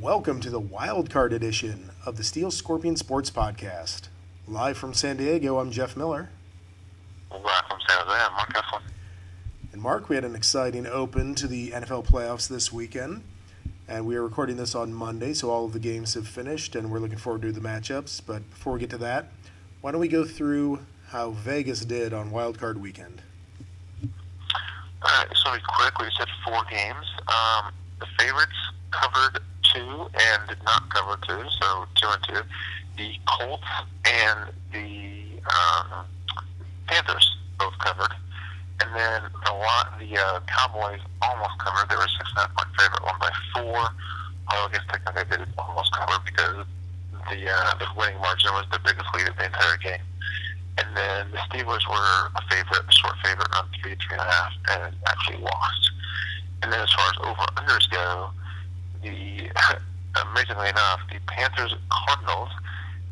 Welcome to the Wild Card edition of the Steel Scorpion Sports Podcast. Live from San Diego, I'm Jeff Miller. Live from San Jose, I'm Mark Eflin. And Mark, we had an exciting open to the NFL playoffs this weekend, and we are recording this on Monday, so all of the games have finished, and we're looking forward to the matchups. But before we get to that, why don't we go through how Vegas did on Wild Card weekend? All right, so really quick, we said 4 games. The favorites covered 2 and did not cover 2, so 2 and 2. The Colts and the Panthers both covered. And then the Cowboys almost covered. They were a 6.5-point favorite, won by 4. Although I guess technically they did almost cover because the winning margin was the biggest lead of the entire game. And then the Steelers were a short favorite, around 3.5, and actually lost. And then as far as over-unders go, amazingly enough, the Panthers-Cardinals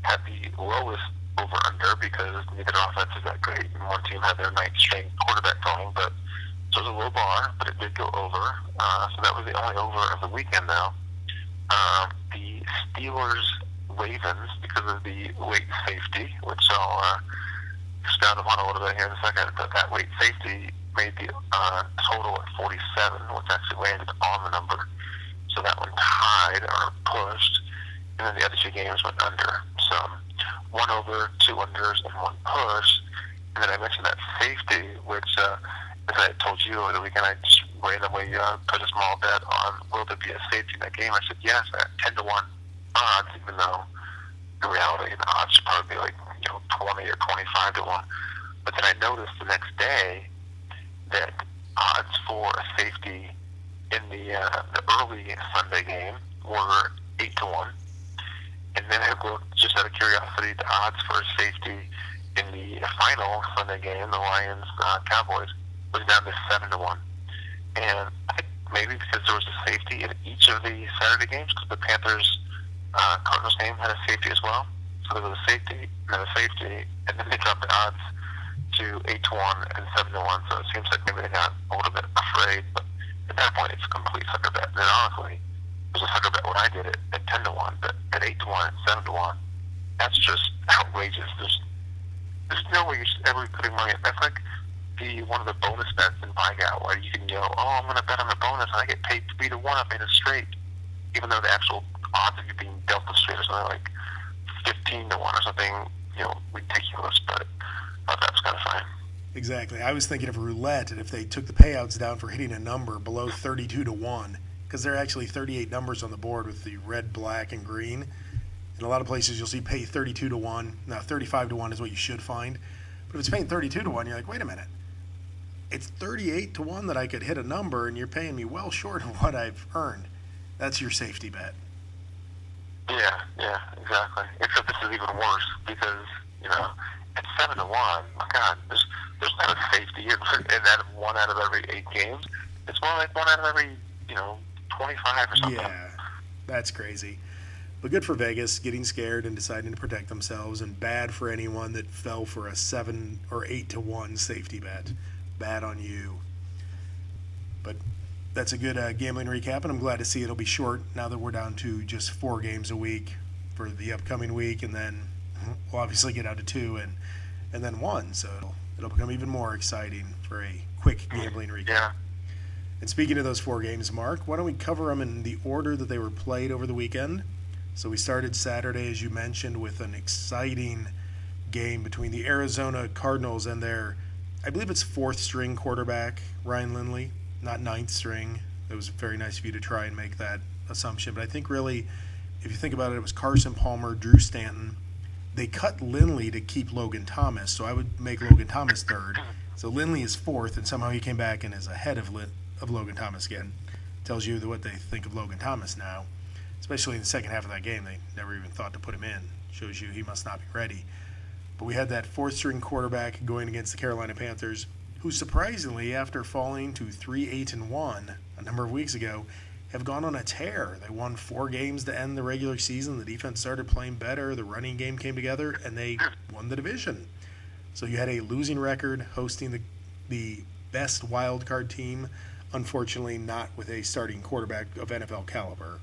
had the lowest over-under because neither offense is that great, and one team had their ninth-string quarterback going, but so it was a low bar, but it did go over. So that was the only over of the weekend, though. The Steelers-Ravens, because of the late safety, which I'll expound upon a little bit here in a second, but that late safety made the total at 47, which actually landed on the number. So that one tied or pushed, and then the other 2 games went under. So 1 over, 2 unders, and 1 push. And then I mentioned that safety, which, as I told you over the weekend, I just randomly put a small bet on will there be a safety in that game. I said yes at 10-1 odds, even though in reality the odds should probably be like 20 or 25-1. But then I noticed the next day that odds for a safety in the early Sunday game were 8-1, and then I looked just out of curiosity. The odds for a safety in the final Sunday game, the Lions Cowboys, was down to 7-1, and I think maybe because there was a safety in each of the Saturday games, because the Panthers Cardinals game had a safety as well. So there was a safety, and then a safety, and then they dropped the odds to 8-1 and 7-1. So it seems like maybe they got a little bit afraid, but at that point it's a complete sucker bet. And then honestly, it was a sucker bet when I did it at 10-1, but at 8-1 and 7-1, that's just outrageous. There's no way you should ever be putting money. That's like one of the bonus bets in Vigout, where you can go, I'm going to bet on the bonus, and I get paid 3-1 up in a straight, even though the actual odds of you being dealt the straight are something like 15-1 or something, ridiculous. But I thought that was kind of fine. Exactly. I was thinking of roulette, and if they took the payouts down for hitting a number below 32-1, because there are actually 38 numbers on the board with the red, black, and green. In a lot of places, you'll see pay 32-1. Now, 35-1 is what you should find. But if it's paying 32-1, you're like, wait a minute. It's 38-1 that I could hit a number, and you're paying me well short of what I've earned. That's your safety bet. Yeah, exactly. Except this is even worse because, at 7-1, my God, there's not a safety in out of 1 out of every 8 games. It's more like 1 out of every, 25 or something. Yeah, that's crazy. But good for Vegas getting scared and deciding to protect themselves, and bad for anyone that fell for a 7 or 8-1 safety bet. Bad on you. But that's a good gambling recap, and I'm glad to see it'll be short now that we're down to just 4 games a week for the upcoming week, and then we'll obviously get out to 2 and then 1, so it'll become even more exciting for a quick gambling recap. Yeah. And speaking of those 4 games, Mark, why don't we cover them in the order that they were played over the weekend? So we started Saturday, as you mentioned, with an exciting game between the Arizona Cardinals and their, I believe it's 4th-string quarterback, Ryan Lindley, not 9th string. It was very nice of you to try and make that assumption. But I think really, if you think about it, it was Carson Palmer, Drew Stanton. They cut Lindley to keep Logan Thomas, so I would make Logan Thomas 3rd. So Lindley is 4th, and somehow he came back and is ahead of Logan Thomas again. Tells you what they think of Logan Thomas now, especially in the second half of that game. They never even thought to put him in. Shows you he must not be ready. But we had that 4th-string quarterback going against the Carolina Panthers, who surprisingly, after falling to 3-8-1 a number of weeks ago, have gone on a tear. They won 4 games to end the regular season. The defense started playing better. The running game came together, and they won the division. So you had a losing record hosting the best wild card team, unfortunately not with a starting quarterback of NFL caliber.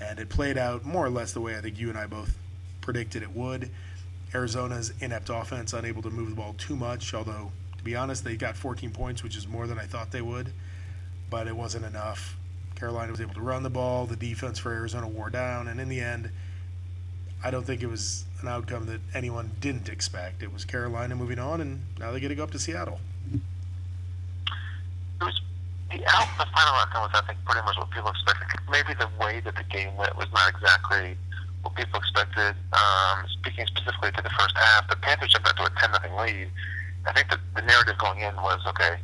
And it played out more or less the way I think you and I both predicted it would. Arizona's inept offense unable to move the ball too much, although, to be honest, they got 14 points, which is more than I thought they would, but it wasn't enough. Carolina was able to run the ball, the defense for Arizona wore down, and in the end, I don't think it was an outcome that anyone didn't expect. It was Carolina moving on, and now they get to go up to Seattle. It was the final outcome was, I think, pretty much what people expected. Maybe the way that the game went was not exactly what people expected. Speaking specifically to the first half, the Panthers jumped out to a 10-0 lead. I think the narrative going in was, okay,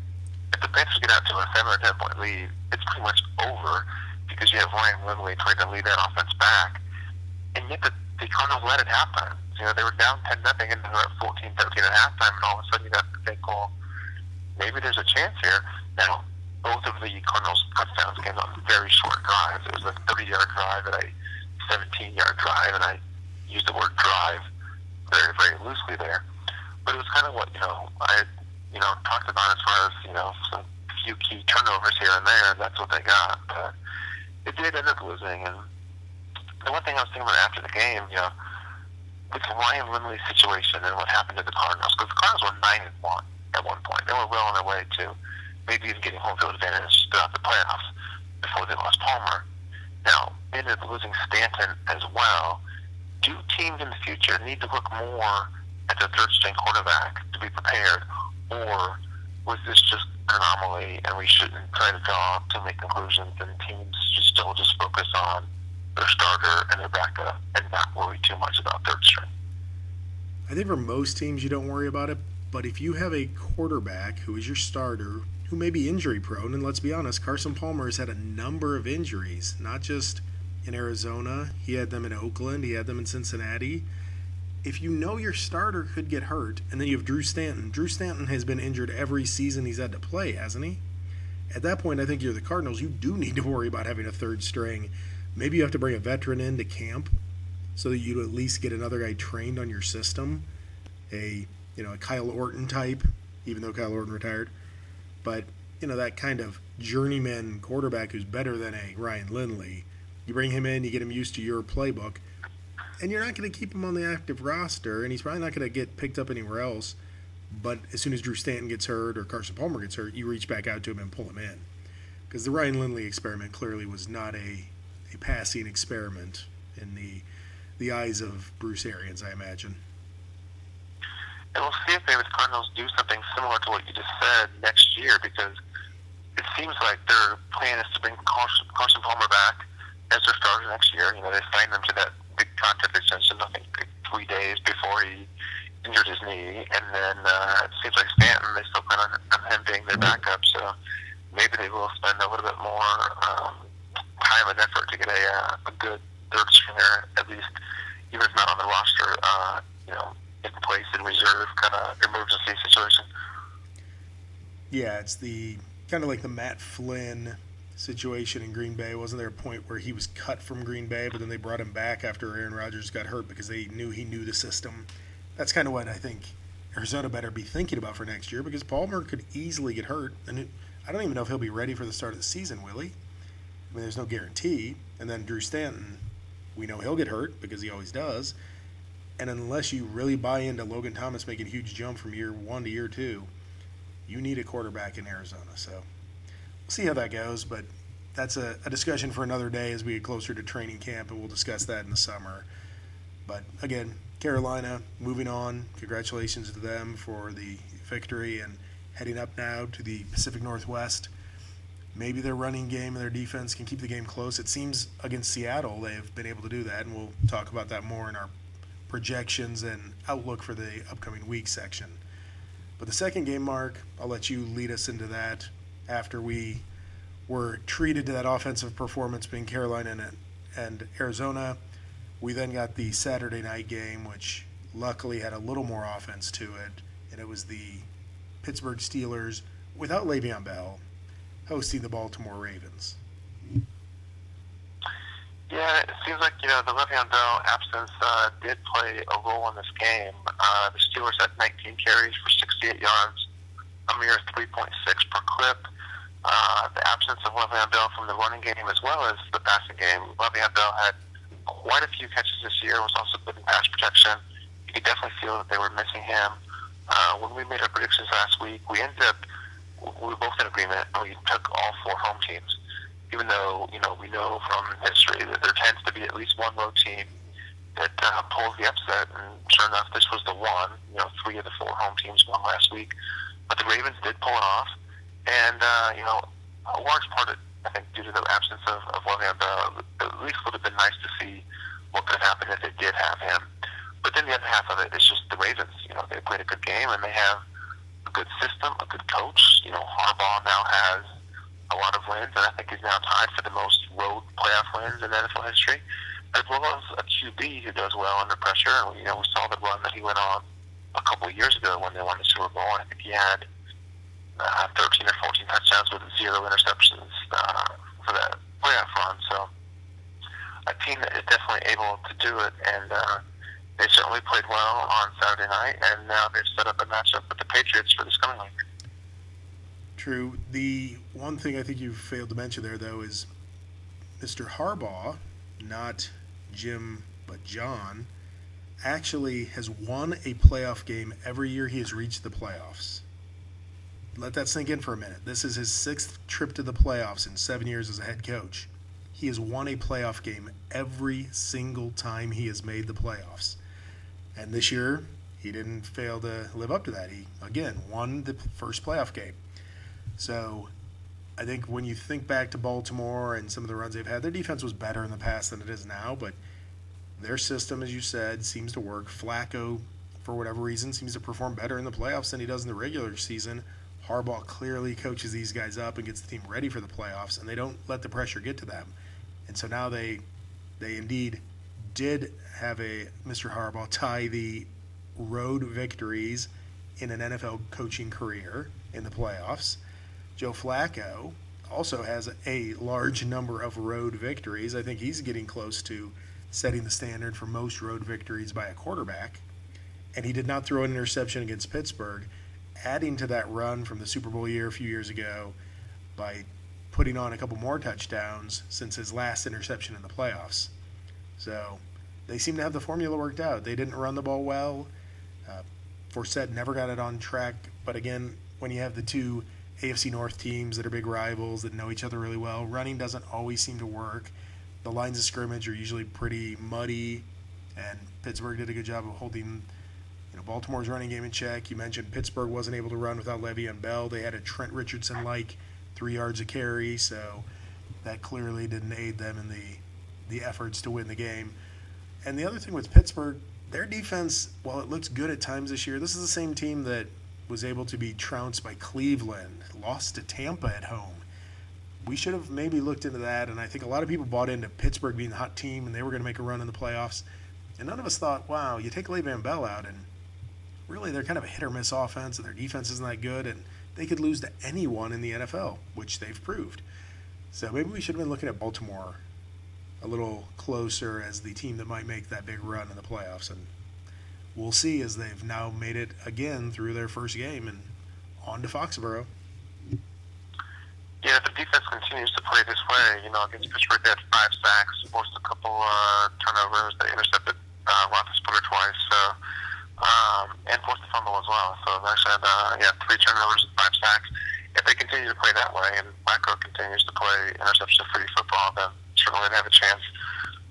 if the Panthers get out to a 7 or 10 point lead, it's pretty much over because you have Ryan Lindley trying to lead that offense back. And yet the Cardinals let it happen. They were down 10-0 and they were at 14-13 at halftime, and all of a sudden you got to think, well, maybe there's a chance here. Now, both of the Cardinals touchdowns came on very short drives. It was a 30-yard drive and a 17-yard drive, and I used the word drive very, very loosely there. But it was kind of what, I had, talked about as far as, some few key turnovers here and there, and that's what they got. But it did end up losing. And the one thing I was thinking about after the game, with the Ryan Lindley situation and what happened to the Cardinals, because the Cardinals were 9-1 at one point. They were well on their way to maybe even getting home field advantage throughout the playoffs before they lost Palmer. Now, they ended up losing Stanton as well. Do teams in the future need to look more at the third-string quarterback to be prepared, or was this just an anomaly and we shouldn't try to draw too many conclusions and teams should still just focus on their starter and their backup and not worry too much about third string? I think for most teams you don't worry about it, but if you have a quarterback who is your starter who may be injury prone, and let's be honest, Carson Palmer has had a number of injuries, not just in Arizona, he had them in Oakland, he had them in Cincinnati. If you know your starter could get hurt, and then you have Drew Stanton. Drew Stanton has been injured every season he's had to play, hasn't he? At that point, I think you're the Cardinals. You do need to worry about having a third string. Maybe you have to bring a veteran into camp so that you at least get another guy trained on your system. A Kyle Orton type, even though Kyle Orton retired. But, that kind of journeyman quarterback who's better than a Ryan Lindley. You bring him in, you get him used to your playbook, and you're not going to keep him on the active roster, and he's probably not going to get picked up anywhere else. But as soon as Drew Stanton gets hurt or Carson Palmer gets hurt, you reach back out to him and pull him in. Because the Ryan Lindley experiment clearly was not a passing experiment in the eyes of Bruce Arians, I imagine. And we'll see if maybe the Cardinals do something similar to what you just said next year, because it seems like their plan is to bring Carson Palmer back as their starter next year. They signed him to that big contract extension, I think, 3 days before he injured his knee. And then it seems like Stanton, they still plan on him being their backup. So maybe they will spend a little bit more time and effort to get a good third stringer, at least, even if not on the roster, in place in reserve kind of emergency situation. Yeah, it's the kind of like the Matt Flynn situation in Green Bay. Wasn't there a point where he was cut from Green Bay, but then they brought him back after Aaron Rodgers got hurt because they knew he knew the system? That's kind of what I think Arizona better be thinking about for next year, because Palmer could easily get hurt, and I don't even know if he'll be ready for the start of the season, will he? I mean, there's no guarantee. And then Drew Stanton, we know he'll get hurt because he always does. And unless you really buy into Logan Thomas making a huge jump from year 1 to year 2, you need a quarterback in Arizona. So we'll see how that goes, but that's a discussion for another day as we get closer to training camp, and we'll discuss that in the summer. But again, Carolina moving on. Congratulations to them for the victory and heading up now to the Pacific Northwest. Maybe their running game and their defense can keep the game close. It seems against Seattle they've been able to do that, and we'll talk about that more in our projections and outlook for the upcoming week section. But the second game, Mark, I'll let you lead us into that after we were treated to that offensive performance being Carolina and Arizona. We then got the Saturday night game, which luckily had a little more offense to it, and it was the Pittsburgh Steelers without Le'Veon Bell hosting the Baltimore Ravens. Yeah, it seems like, the Le'Veon Bell absence did play a role in this game. The Steelers had 19 carries for 68 yards, a mere 3.6 per clip. the absence of Le'Veon Bell from the running game as well as the passing game. Le'Veon Bell had quite a few catches this year, was also good in pass protection. You could definitely feel that they were missing him. When we made our predictions last week, we were both in agreement, and we took all 4 home teams. Even though, we know from history that there tends to be at least one road team that pulls the upset, and sure enough, this was the one. 3 of the 4 home teams won last week. But the Ravens did pull it off, and, a large part of it, I think, due to the absence of Le'Veon Bell, at least would have been nice to see what could happen if they did have him. But then the other half of it is just the Ravens. They played a good game, and they have a good system, a good coach. Harbaugh now has a lot of wins, and I think he's now tied for the most road playoff wins in NFL history, as well as a QB who does well under pressure. And, we saw the run that he went on a couple of years ago when they won the Super Bowl. I think he had 13 or 14 touchdowns with 0 interceptions for that playoff run. So a team that is definitely able to do it, and they certainly played well on Saturday night, and now they've set up a matchup with the Patriots for this coming week. True. The one thing I think you failed to mention there, though, is Mr. Harbaugh, not Jim but John, actually has won a playoff game every year he has reached the playoffs. Let that sink in for a minute. This is his 6th trip to the playoffs in 7 years as a head coach. He has won a playoff game every single time he has made the playoffs. And this year, he didn't fail to live up to that. He, again, won the first playoff game. So I think when you think back to Baltimore and some of the runs they've had, their defense was better in the past than it is now, but their system, as you said, seems to work. Flacco, for whatever reason, seems to perform better in the playoffs than he does in the regular season. Harbaugh clearly coaches these guys up and gets the team ready for the playoffs, and they don't let the pressure get to them. And so now they indeed did have a Mr. Harbaugh tie the road victories in an NFL coaching career in the playoffs. Joe Flacco also has a large number of road victories. I think he's getting close to setting the standard for most road victories by a quarterback. And he did not throw an interception against Pittsburgh, adding to that run from the Super Bowl year a few years ago by putting on a couple more touchdowns since his last interception in the playoffs. So they seem to have the formula worked out. They didn't run the ball well. Forsett never got it on track. But again, when you have the two AFC North teams that are big rivals that know each other really well, running doesn't always seem to work. The lines of scrimmage are usually pretty muddy, and Pittsburgh did a good job of holding Baltimore's running game in check. You mentioned Pittsburgh wasn't able to run without Le'Veon Bell. They had a Trent Richardson-like 3 yards a carry, so that clearly didn't aid them in the efforts to win the game. And the other thing with Pittsburgh, their defense, while it looks good at times this year, this is the same team that was able to be trounced by Cleveland, lost to Tampa at home. We should have maybe looked into that, and I think a lot of people bought into Pittsburgh being the hot team and they were going to make a run in the playoffs. And none of us thought, wow, you take Le'Veon Bell out, and really they're kind of a hit-or-miss offense, and their defense isn't that good, and they could lose to anyone in the NFL, which they've proved. So maybe we should have been looking at Baltimore a little closer as the team that might make that big run in the playoffs. And we'll see, as they've now made it again through their first game and on to Foxborough. Yeah, the defense continues to play this way. Against Pittsburgh, they had 5 sacks, forced a couple turnovers. They intercepted Roethlisberger twice, and forced a fumble as well. So they actually had 3 turnovers and 5 sacks. If they continue to play that way, and Flacco continues to play interception-free football, then certainly they have a chance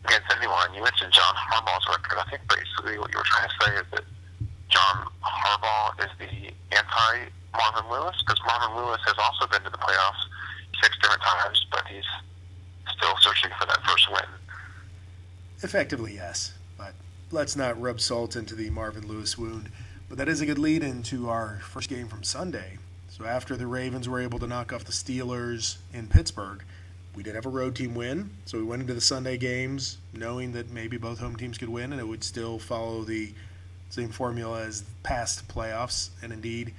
against anyone. You mentioned John Harbaugh's record. I think basically what you were trying to say is that John Harbaugh is the anti-Marvin Lewis, because Marvin Lewis has also been to the playoffs 6 different times, but he's still searching for that first win. Effectively, yes. But let's not rub salt into the Marvin Lewis wound. But that is a good lead into our first game from Sunday. So after the Ravens were able to knock off the Steelers in Pittsburgh, we did have a road team win. So we went into the Sunday games knowing that maybe both home teams could win, and it would still follow the same formula as past playoffs. And indeed,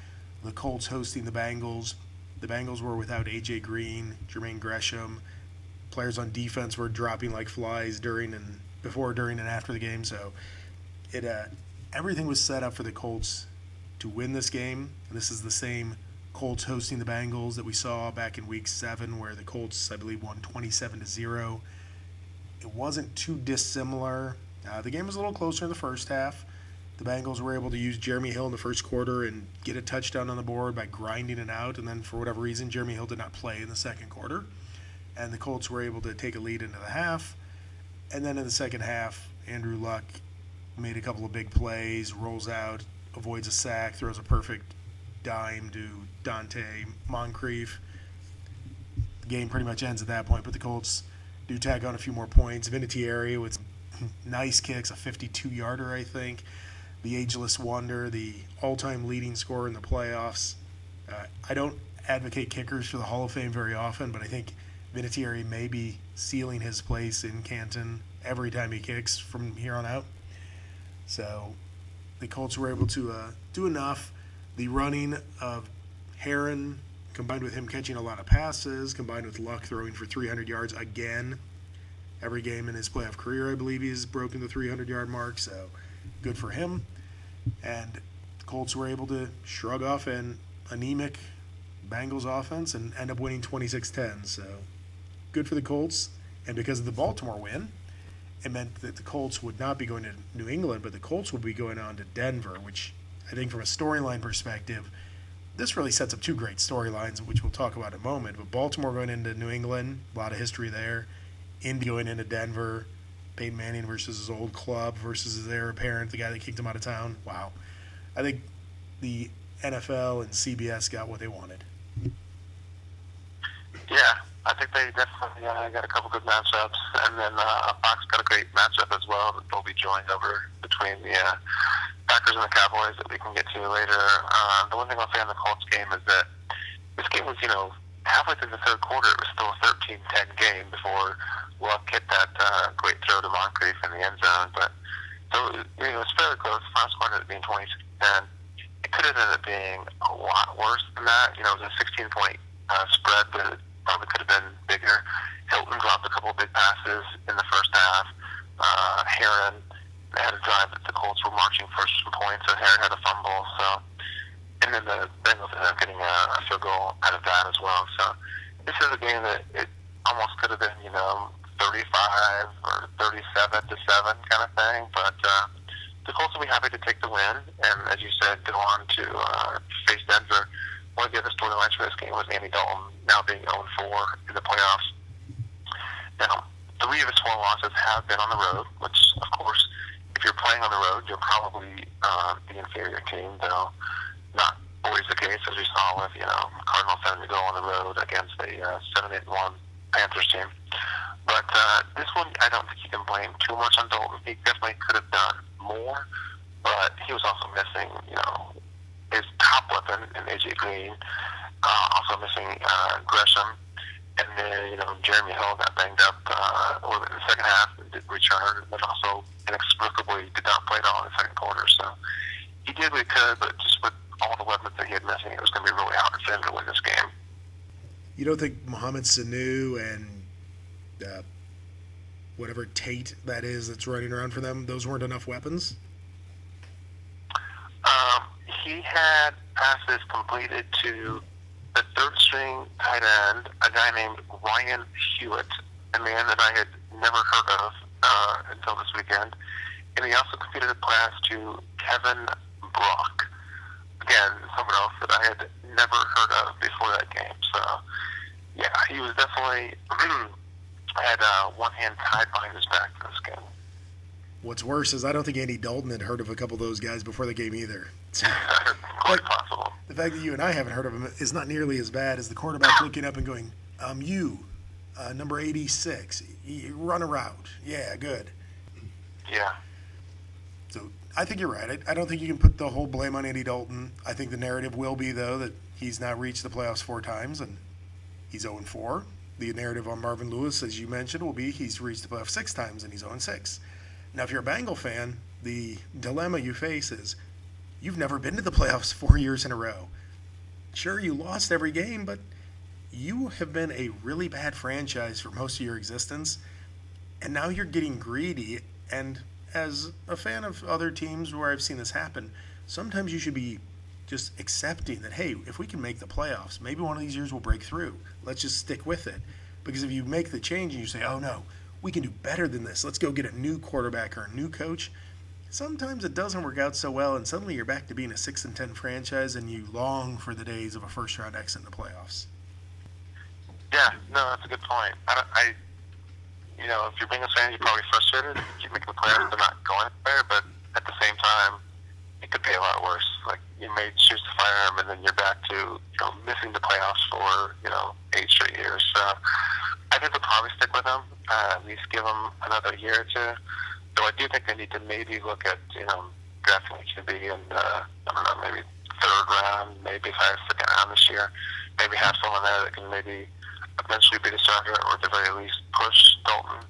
the Colts hosting the Bengals. The Bengals were without A.J. Green, Jermaine Gresham. Players on defense were dropping like flies before, during, and after the game. So everything was set up for the Colts to win this game. And this is the same Colts hosting the Bengals that we saw back in Week 7, where the Colts, I believe, won 27-0. It wasn't too dissimilar. The game was a little closer in the first half. The Bengals were able to use Jeremy Hill in the first quarter and get a touchdown on the board by grinding it out, and then for whatever reason, Jeremy Hill did not play in the second quarter. And the Colts were able to take a lead into the half. And then in the second half, Andrew Luck made a couple of big plays, rolls out, avoids a sack, throws a perfect dime to Dante Moncrief. The game pretty much ends at that point, but the Colts do tag on a few more points. Vinatieri with nice kicks, a 52-yarder, I think. The ageless wonder, the all-time leading scorer in the playoffs. I don't advocate kickers for the Hall of Fame very often, but I think Vinatieri may be sealing his place in Canton every time he kicks from here on out. So the Colts were able to do enough. The running of Heron, combined with him catching a lot of passes, combined with Luck throwing for 300 yards again. Every game in his playoff career, I believe, he's broken the 300-yard mark, so good for him. And the Colts were able to shrug off an anemic Bengals offense and end up winning 26-10. So good for the Colts. And because of the Baltimore win, it meant that the Colts would not be going to New England, but the Colts would be going on to Denver, which I think from a storyline perspective, this really sets up two great storylines, which we'll talk about in a moment. But Baltimore going into New England, a lot of history there. Indy going into Denver, Peyton Manning versus his old club versus his heir apparent, the guy that kicked him out of town. Wow. I think the NFL and CBS got what they wanted. Yeah, I think they definitely got a couple good matchups, and then Fox got a great matchup as well that they'll be joined over between the Packers and the Cowboys that we can get to later. The one thing I'll say on the Colts game is that this game was, halfway through the third quarter, it was still a 13-10 game before Luck hit that great throw to Moncrief in the end zone. But so it was fairly close. The final score ended up being 26-10. It could have ended up being a lot worse than that. It was a 16-point spread, but it probably could have been bigger. Hilton dropped a couple of big passes in the first half. Heron had a drive that the Colts were marching for some points, so Heron had a fumble. So, and then the Bengals ended up getting a field goal out of that as well. So this is a game that it almost could have been, 35 or 37-7 kind of thing. But the Colts will be happy to take the win, and as you said, go on to face Denver. One of the other storylines for this game was Andy Dalton now being 0-4 in the playoffs. Now, 3 of his 4 losses have been on the road, which, of course, if you're playing on the road, you're probably the inferior team, though not always the case, as we saw with, Cardinals having to go on the road against a 7-1 Panthers team. But this one, I don't think you can blame too much on Dalton. He definitely could have done more, but he was also missing, his top weapon in A.J. Green, also missing Gresham, and then, Jeremy Hill got banged up a little bit in the second half and did return, but also inexplicably did not play at all in the second quarter. So he did what he could, but just with all the weapons that he had missing, it was going to be really hard for him to win this game. You don't think Mohamed Sanu and whatever Tate that is that's running around for them, those weren't enough weapons? He had passes completed to the third-string tight end, a guy named Ryan Hewitt, a man that I had never heard of until this weekend. And he also completed a pass to Kevin Brock. Again, someone else that I had never heard of before that game. So, yeah, he was definitely had one hand tied behind his back for this game. What's worse is I don't think Andy Dalton had heard of a couple of those guys before the game either. Quite possible. The fact that you and I haven't heard of him is not nearly as bad as the quarterback looking up and going, number 86, you run a route. Yeah, good. Yeah. So I think you're right. I don't think you can put the whole blame on Andy Dalton. I think the narrative will be, though, that he's now reached the playoffs 4 times and he's 0-4. The narrative on Marvin Lewis, as you mentioned, will be he's reached the playoffs 6 times and he's 0-6. Now, if you're a Bengal fan, the dilemma you face is you've never been to the playoffs 4 years in a row. Sure, you lost every game, but you have been a really bad franchise for most of your existence, and now you're getting greedy. And as a fan of other teams where I've seen this happen, sometimes you should be just accepting that, hey, if we can make the playoffs, maybe one of these years we'll break through. Let's just stick with it. Because if you make the change and you say, oh no, we can do better than this, let's go get a new quarterback or a new coach, sometimes it doesn't work out so well, and suddenly you're back to being a 6-10 franchise, and you long for the days of a first-round exit in the playoffs. Yeah, no, that's a good point. If you're being a fan, you're probably frustrated. You keep making the playoffs, they're not going there, but at the same time, it could be a lot worse. Like, you may choose to fire him, and then you're back to, missing the playoffs for, 8 straight years. So I think they'll probably stick with him, at least give him another year or two. Though I do think they need to maybe look at, drafting a QB in, maybe third round, maybe second round this year. Maybe have someone there that can maybe eventually be the starter, or at the very least push Dalton.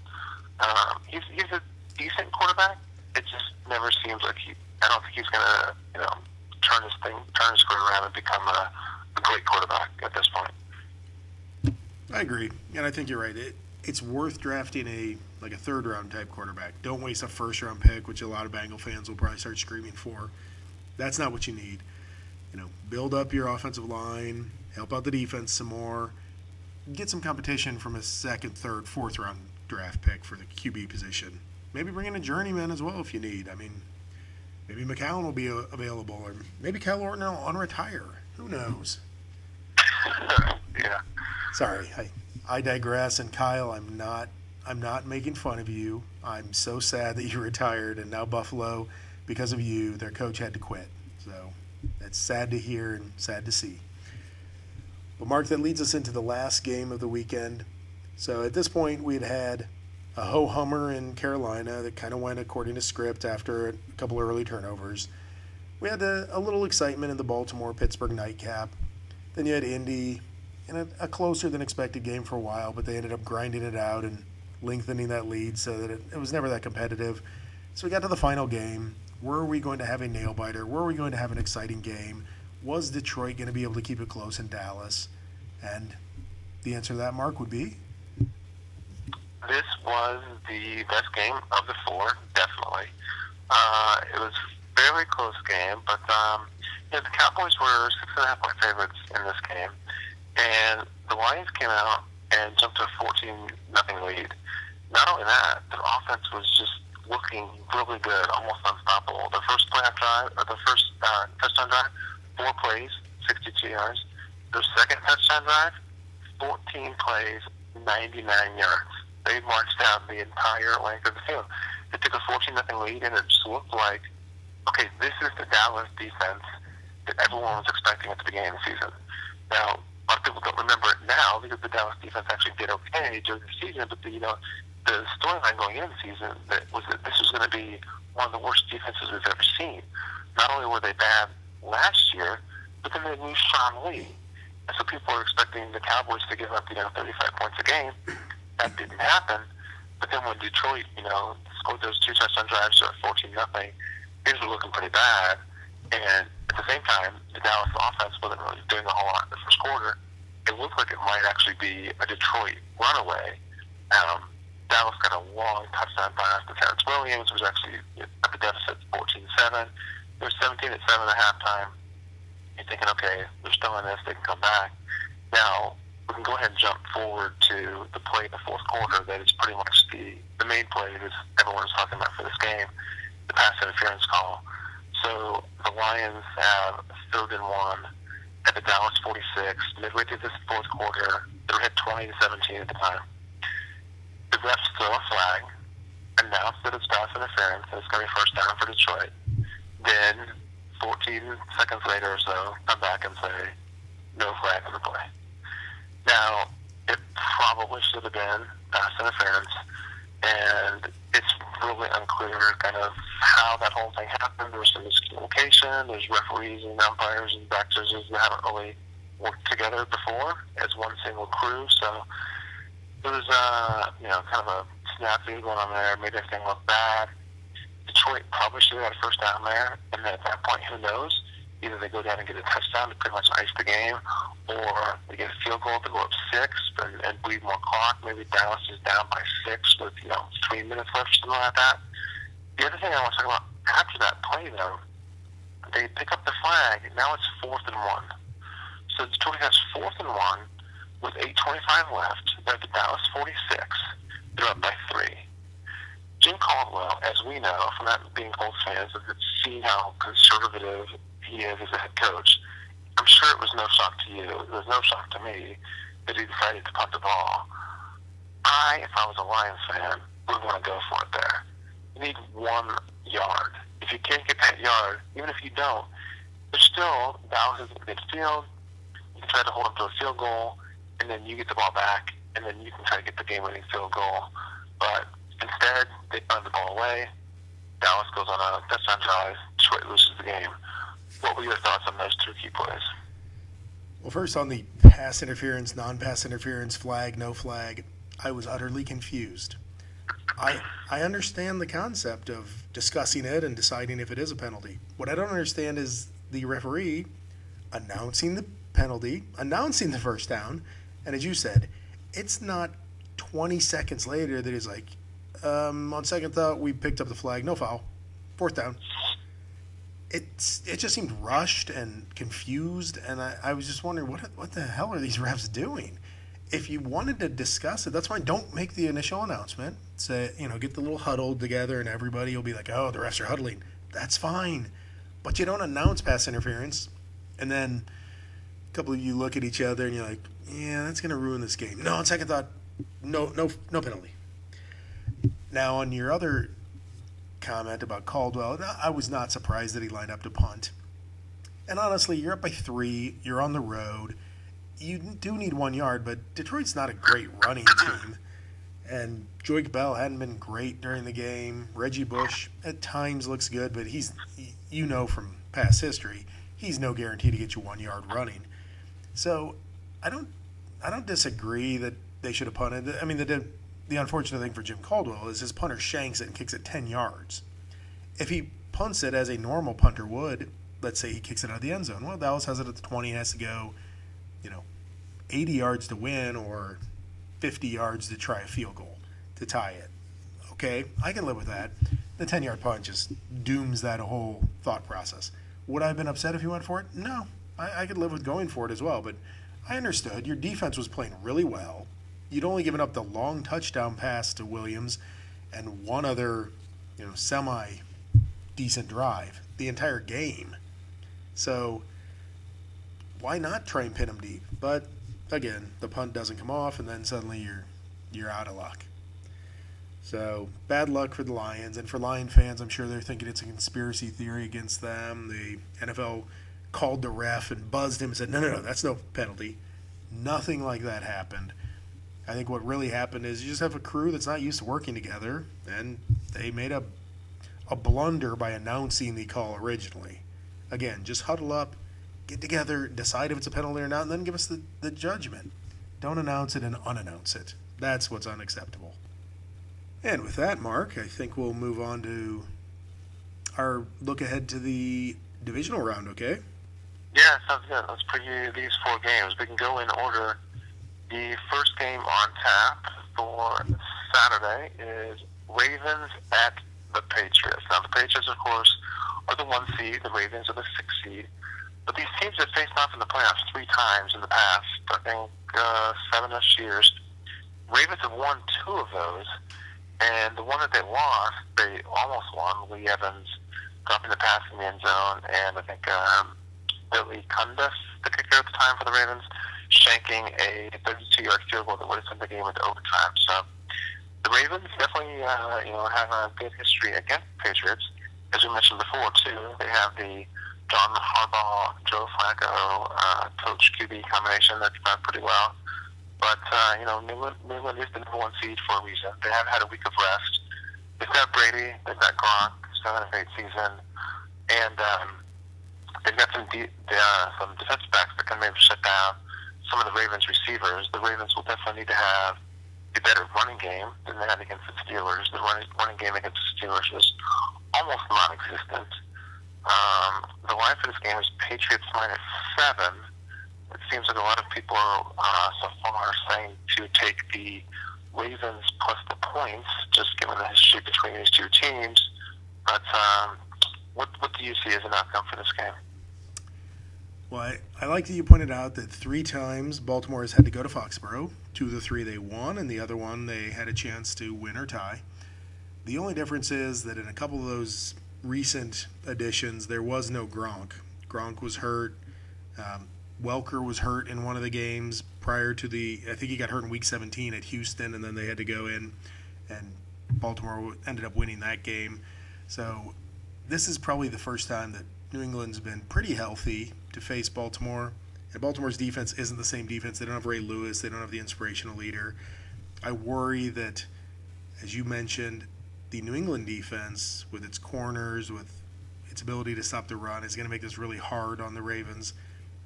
He's a decent quarterback. It just never seems like I don't think he's going to, turn his career around and become a great quarterback at this point. I agree, and I think you're right. It's worth drafting a third-round type quarterback. Don't waste a first-round pick, which a lot of Bengal fans will probably start screaming for. That's not what you need. Build up your offensive line, help out the defense some more, get some competition from a second, third, fourth-round draft pick for the QB position. Maybe bring in a journeyman as well if you need. Maybe McCown will be available, or maybe Kyle Orton will unretire. Who knows? Yeah. Sorry, I digress. And Kyle, I'm not making fun of you. I'm so sad that you retired, and now Buffalo, because of you, their coach had to quit. So that's sad to hear and sad to see. But Mark, that leads us into the last game of the weekend. So at this point, we had a ho-hummer in Carolina that kind of went according to script after a couple early turnovers. We had a little excitement in the Baltimore-Pittsburgh nightcap. Then you had Indy in a closer than expected game for a while, but they ended up grinding it out and lengthening that lead so that it was never that competitive. So we got to the final game. Were we going to have a nail-biter? Were we going to have an exciting game? Was Detroit going to be able to keep it close in Dallas? And the answer to that, Mark, would be? This was the best game of the four, definitely. It was a fairly close game, but the Cowboys were 6.5-point favorites in this game, and the Lions came out and jumped to a 14-0 lead. Not only that, their offense was just looking really good, almost unstoppable. The first touchdown drive, 4 plays, 62 yards. Their second touchdown drive, 14 plays, 99 yards. They marched down the entire length of the field. They took a 14-0 lead, and it just looked like, okay, this is the Dallas defense that everyone was expecting at the beginning of the season. Now, a lot of people don't remember it now because the Dallas defense actually did okay during the season, but the storyline going into the season was that this was going to be one of the worst defenses we've ever seen. Not only were they bad last year, but then they lose Sean Lee. And so people were expecting the Cowboys to give up, 35 points a game. That didn't happen. But then when Detroit, scored those 2 touchdown drives to 14-0, things were looking pretty bad. And at the same time, the Dallas offense wasn't really doing a whole lot in the first quarter. It looked like it might actually be a Detroit runaway. Dallas got a long touchdown pass to Terrence Williams, who was actually at the deficit 14-7. It was 17-7 at halftime. You're thinking, okay, they're still in this, they can come back. Now, we can go ahead and jump forward to the play in the fourth quarter that is pretty much the main play that everyone's talking about for this game, the pass interference call. So the Lions have 3rd and 1 at the Dallas 46, midway through this fourth quarter. They were hit 20-17 at the time. The refs throw a flag, announce that it's pass interference, and it's going to be first down for Detroit. Then 14 seconds later or so, come back and say, no flag on the play. Now, it probably should have been pass interference, and it's really unclear kind of how that whole thing happened. There was some miscommunication. There's referees and umpires and back judges that haven't really worked together before as one single crew. So it was, kind of a snafu going on there, made everything look bad. Detroit probably should have had a first down there, and then at that point, who knows? Either they go down and get a touchdown to pretty much ice the game, or they get a field goal to go up 6 and bleed more clock. Maybe Dallas is down by 6 with 3 minutes left, something like that. The other thing I want to talk about after that play, though, They pick up the flag, and now it's 4th and 1. So Detroit has 4th and 1 with 8:25 left. They're at the Dallas 46. They're up by 3. Jim Caldwell, as we know from that being Colts fans, and seeing how conservative he is as a head coach, I'm sure it was no shock to you. It was no shock to me that he decided to punt the ball. If I was a Lions fan, would want to go for it there. You need 1 yard. If you can't get that yard, even if you don't, there's still Dallas is in midfield. You can try to hold them to a field goal, and then you get the ball back, and then you can try to get the game-winning field goal. But instead, they punt the ball away. Dallas goes on a touchdown drive. Detroit loses the game. What were your thoughts on those 2 key plays? Well, first on the pass interference, non-pass interference, flag, no flag, I was utterly confused. I understand the concept of discussing it and deciding if it is a penalty. What I don't understand is the referee announcing the penalty, announcing the first down, and as you said, it's not 20 seconds later that he's like, on second thought, we picked up the flag, no foul, 4th down. It just seemed rushed and confused, and I was just wondering, what the hell are these refs doing? If you wanted to discuss it, that's fine. Don't make the initial announcement. Say, get the little huddle together and everybody will be like, oh, the refs are huddling. That's fine. But you don't announce pass interference, and then a couple of you look at each other and you're like, yeah, that's going to ruin this game. No, on second thought, no penalty. Now, on your other comment about Caldwell, I was not surprised that he lined up to punt. And honestly, you're up by 3. You're on the road. You do need 1 yard, but Detroit's not a great running team. And Joyke Bell hadn't been great during the game. Reggie Bush at times looks good, but he's, from past history, he's no guarantee to get you 1 yard running. So I don't disagree that they should have punted. I mean, the unfortunate thing for Jim Caldwell is his punter shanks it and kicks it 10 yards. If he punts it as a normal punter would, let's say he kicks it out of the end zone. Well, Dallas has it at the 20, has to go 80 yards to win or 50 yards to try a field goal to tie it. Okay, I can live with that. The 10-yard punt just dooms that whole thought process. Would I have been upset if he went for it? No. I could live with going for it as well, but I understood. Your defense was playing really well. You'd only given up the long touchdown pass to Williams and one other, semi-decent drive the entire game. So why not try and pin him deep? But again, the punt doesn't come off, and then suddenly you're out of luck. So bad luck for the Lions, and for Lion fans, I'm sure they're thinking it's a conspiracy theory against them. The NFL called the ref and buzzed him and said, no, that's no penalty. Nothing like that happened. I think what really happened is you just have a crew that's not used to working together, and they made a blunder by announcing the call originally. Again, just huddle up, get together, decide if it's a penalty or not, and then give us the judgment. Don't announce it and unannounce it. That's what's unacceptable. And with that, Mark, I think we'll move on to our look ahead to the divisional round, okay? Yeah, sounds good. Let's preview these 4 games. We can go in order. The first game on tap for Saturday is Ravens at the Patriots. Now, the Patriots, of course, are the 1 seed. The Ravens are the 6 seed. But these teams have faced off in the playoffs 3 times in the past, I think 7-ish years. Ravens have won 2 of those, and the one that they lost, they almost won. Lee Evans dropping the pass in the end zone, and I think Billy Cundiff, the kicker at the time for the Ravens, shanking a 32-yard field goal that would have sent the game into overtime. So the Ravens definitely have a good history against the Patriots. As we mentioned before, too, they have the John Harbaugh, Joe Flacco, coach QB combination that's done pretty well. But, New England is the number 1 seed for a reason. They have had a week of rest. They've got Brady, they've got Gronk, 7-8 season, and they've got some defensive backs that can maybe shut down some of the Ravens receivers. The Ravens will definitely need to have a better running game than they had against the Steelers. The running game against the Steelers was almost non-existent. The line for this game is Patriots -7. It seems like a lot of people are so far saying to take the Ravens plus the points, just given the history between these 2 teams. But What do you see as an outcome for this game? Well, I like that you pointed out that 3 times Baltimore has had to go to Foxborough. 2 of the 3 they won, and the other one they had a chance to win or tie. The only difference is that in a couple of those recent editions, there was no Gronk. Gronk was hurt. Welker was hurt in one of the games prior to I think he got hurt in Week 17 at Houston, and then they had to go in, and Baltimore ended up winning that game. So this is probably the first time that New England's been pretty healthy to face Baltimore. And Baltimore's defense isn't the same defense. They don't have Ray Lewis. They don't have the inspirational leader. I worry that, as you mentioned, the New England defense, with its corners, with its ability to stop the run, is going to make this really hard on the Ravens.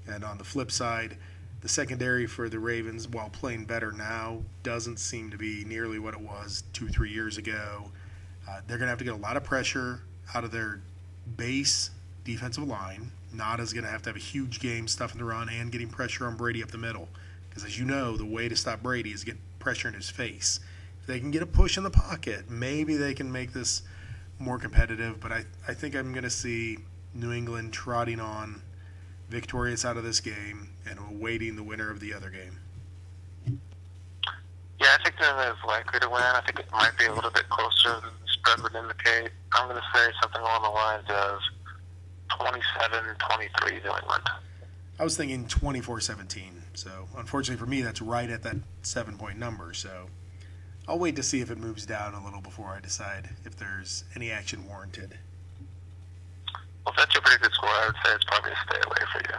And on the flip side, the secondary for the Ravens, while playing better now, doesn't seem to be nearly what it was 2-3 years ago. They're going to have to get a lot of pressure out of their base defensive line. Nada's going to have a huge game stuffing the run and getting pressure on Brady up the middle. Because as you know, the way to stop Brady is get pressure in his face. If they can get a push in the pocket, maybe they can make this more competitive. But I think I'm going to see New England trotting on victorious out of this game and awaiting the winner of the other game. Yeah, I think they're likely to win. I think it might be a little bit closer than the spread would indicate. I'm going to say something along the lines of 27-23 New England. I was thinking 24-17. So unfortunately for me, that's right at that 7-point number. So I'll wait to see if it moves down a little before I decide if there's any action warranted. Well, if that's your pretty good score, I would say it's probably a stay away for you.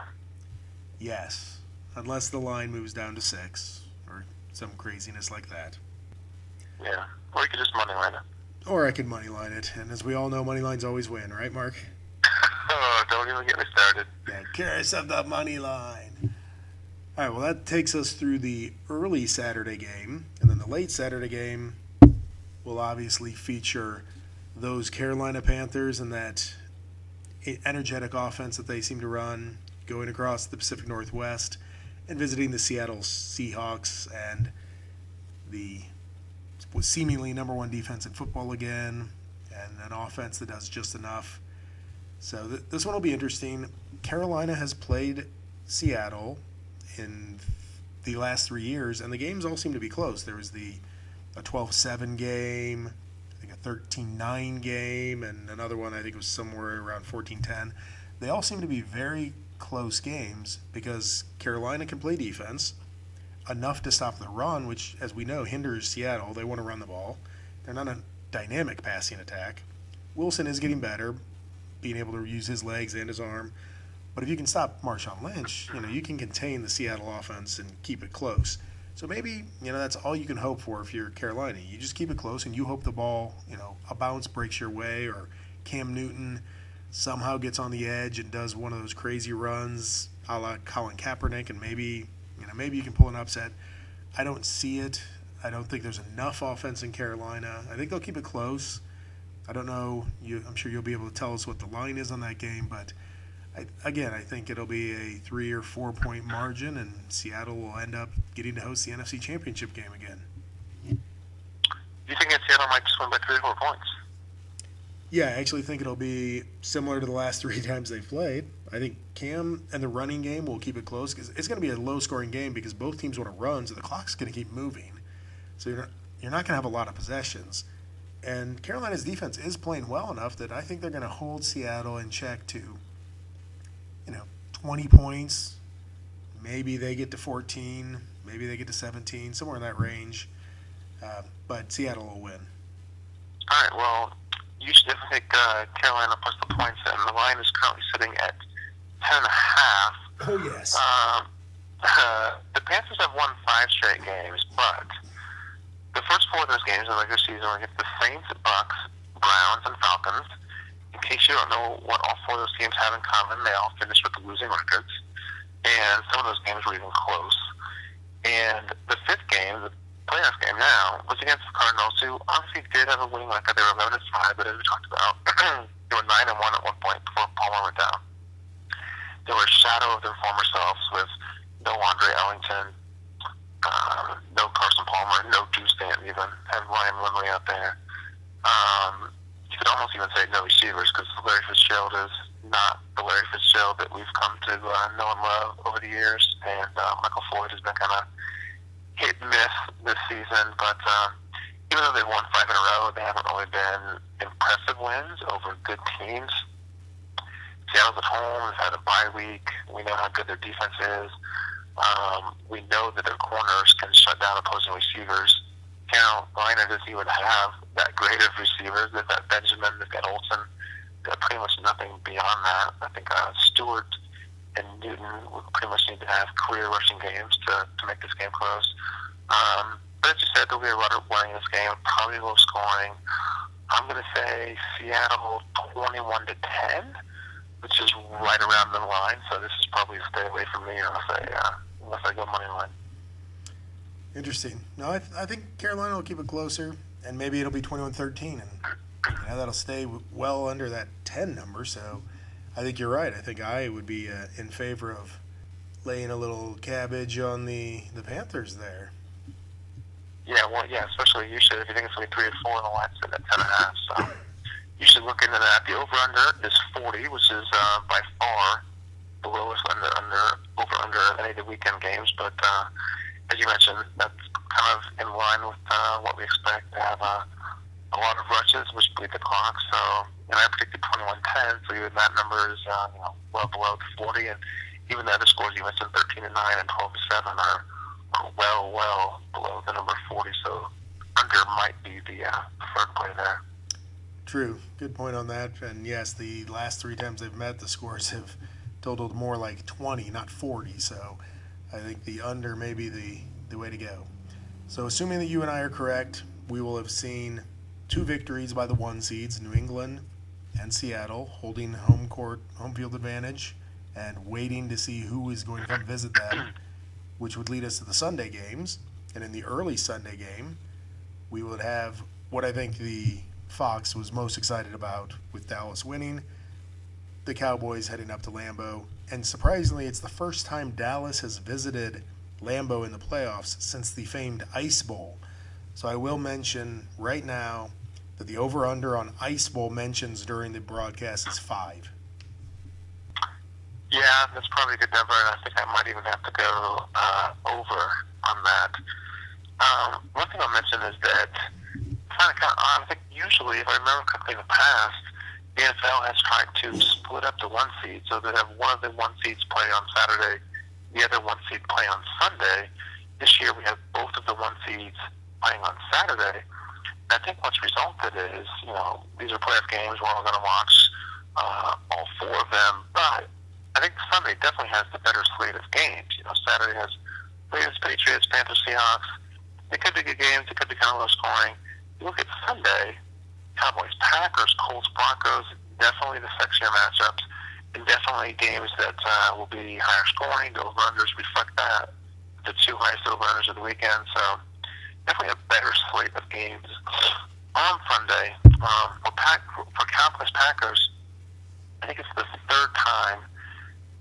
Yes, unless the line moves down to 6 or some craziness like that. Yeah, or you could just money line it. Or I could money line it, and as we all know, money lines always win, right, Mark? Oh, don't even get me started. The curse of the money line. All right, well, that takes us through the early Saturday game, and then the late Saturday game will obviously feature those Carolina Panthers and that energetic offense that they seem to run, going across the Pacific Northwest and visiting the Seattle Seahawks and the seemingly number 1 defense in football again, and an offense that does just enough. So this one will be interesting. Carolina has played Seattle in the last 3 years, and the games all seem to be close. There was a 12-7 game, I think a 13-9 game, and another one I think was somewhere around 14-10. They all seem to be very close games because Carolina can play defense enough to stop the run, which, as we know, hinders Seattle. They want to run the ball. They're not a dynamic passing attack. Wilson is getting better, being able to use his legs and his arm. But if you can stop Marshawn Lynch, you can contain the Seattle offense and keep it close. So maybe, that's all you can hope for if you're Carolina. You just keep it close and you hope the ball, a bounce breaks your way, or Cam Newton somehow gets on the edge and does one of those crazy runs a la Colin Kaepernick, and maybe you can pull an upset. I don't see it. I don't think there's enough offense in Carolina. I think they'll keep it close. I don't know. I'm sure you'll be able to tell us what the line is on that game, but I think it'll be a 3 or 4 point margin, and Seattle will end up getting to host the NFC Championship game again. You think that Seattle might just win by 3 or 4 points? Yeah, I actually think it'll be similar to the last 3 times they've played. I think Cam and the running game will keep it close because it's going to be a low-scoring game because both teams want to run, so the clock's going to keep moving. So you're not going to have a lot of possessions. And Carolina's defense is playing well enough that I think they're going to hold Seattle in check to, 20 points. Maybe they get to 14. Maybe they get to 17, somewhere in that range. But Seattle will win. All right, well, you should definitely take Carolina plus the points, and the line is currently sitting at 10.5. Oh, yes. The Panthers have won 5 straight games, but the first 4 of those games in the regular season were against the Saints, Bucks, Browns, and Falcons. In case you don't know what all 4 of those teams have in common, they all finished with losing records, and some of those games were even close. And the 5th game, the playoff game now, was against the Cardinals, who obviously did have a winning record. They were 11-5, but as we talked about, they were 9-1 at one point before Palmer went down. They were a shadow of their former selves with no Andre Ellington, no Carson Palmer, no Drew Stanton even, and Ryan Lindley out there. You could almost even even say no receivers because Larry Fitzgerald is not the Larry Fitzgerald that we've come to know and love over the years. And Michael Floyd has been kind of hit and miss this season. But even though they've won 5 in a row, they haven't really been impressive wins over good teams. Seattle's at home, has had a bye week. We know how good their defense is. We know that their corners can shut down opposing receivers. Carolina doesn't even have that great of receivers. They've got Benjamin, they've got Olsen. They've got pretty much nothing beyond that. I think Stewart and Newton would pretty much need to have career rushing games to make this game close. But as you said, there'll be a lot of winning this game, probably low scoring. I'm going to say Seattle 21-10, which is right around the line. So this is probably a stay away from me unless I go money line. Interesting. No, I think Carolina will keep it closer, and maybe it'll be 21-13, and that'll stay well under that 10 number. So I think you're right. I think I would be in favor of laying a little cabbage on the Panthers there. Yeah, especially you should, if you think it's going to be 3 or 4 in the line, sitting at 10.5. So you should look into that. The over-under is 40, which is by far the lowest over-under of any of the weekend games. But as you mentioned, that's kind of in line with what we expect to have a lot of rushes, which bleed the clock. So, I predicted 21-10, so even that number is well below the 40. And even the other scores you mentioned, 13-9 and 12-7, are well below the number 40. So under might be the preferred play there. True. Good point on that. And yes, the last 3 times they've met, the scores have totaled more like 20, not 40. So I think the under may be the way to go. So assuming that you and I are correct, we will have seen 2 victories by the 1 seeds, New England and Seattle, holding home field advantage and waiting to see who is going to come visit them, which would lead us to the Sunday games. And in the early Sunday game, we would have what I think the Fox was most excited about, with Dallas winning, the Cowboys heading up to Lambeau. And surprisingly, it's the first time Dallas has visited Lambeau in the playoffs since the famed Ice Bowl. So I will mention right now that the over-under on Ice Bowl mentions during the broadcast is 5. Yeah, that's probably a good number, and I think I might even have to go over on that. One thing I'll mention is that I think usually, if I remember correctly in the past, the NFL has tried to split up the 1 seed so they have one of the 1 seeds play on Saturday, the other 1 seed play on Sunday. This year we have both of the 1 seeds playing on Saturday. And I think what's resulted is, these are playoff games. We're all going to watch all 4 of them. But I think Sunday definitely has the better slate of games. Saturday has Ravens, Patriots, Panthers, Seahawks. They could be good games. It could be kind of low scoring. You look at Sunday, Cowboys, Packers, Colts, Broncos, definitely the sexier matchups, and definitely games that will be higher scoring. The over-unders reflect that. The 2 highest over-unders of the weekend. So definitely a better slate of games on Sunday. For Cowboys, Packers, I think it's the 3rd time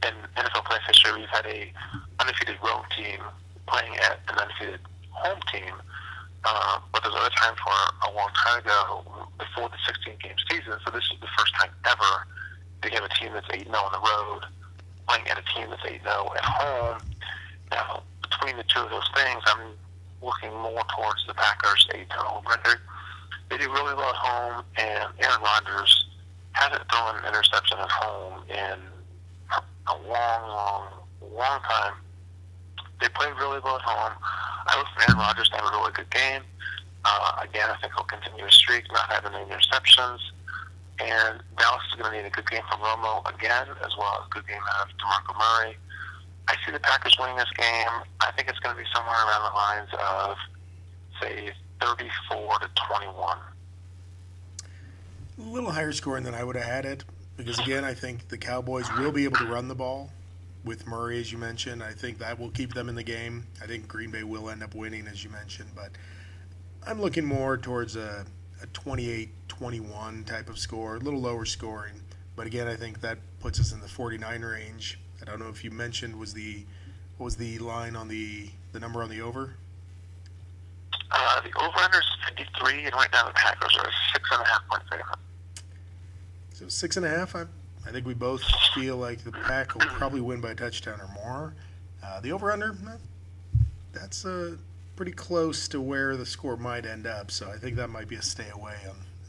in NFL playoff history we've had a undefeated road team playing at an undefeated home team. But there's other times for a long time ago, before the 16-game season, so this is the first time ever they have a team that's 8-0 on the road playing at a team that's 8-0 at home. Now, between the 2 of those things, I'm looking more towards the Packers' 8-0 record. They do really well at home, and Aaron Rodgers hasn't thrown an interception at home in a long time. They played really well at home. I look for Aaron Rodgers to have a really good game. Again, I think he'll continue his streak, not having any interceptions. And Dallas is going to need a good game from Romo again, as well as a good game out of DeMarco Murray. I see the Packers winning this game. I think it's going to be somewhere around the lines of, say, 34-21. A little higher scoring than I would have had it, because again, I think the Cowboys will be able to run the ball with Murray, as you mentioned. I think that will keep them in the game. I think Green Bay will end up winning, as you mentioned, but I'm looking more towards a 28-21 type of score, a little lower scoring. But again, I think that puts us in the 49 range. I don't know if you mentioned what was the line on the number on the over? The over-under is 53, and right now the Packers are a 6.5 point favorite. So 6.5. I think we both feel like the Pack will probably win by a touchdown or more. The over/under, that's pretty close to where the score might end up. So I think that might be a stay away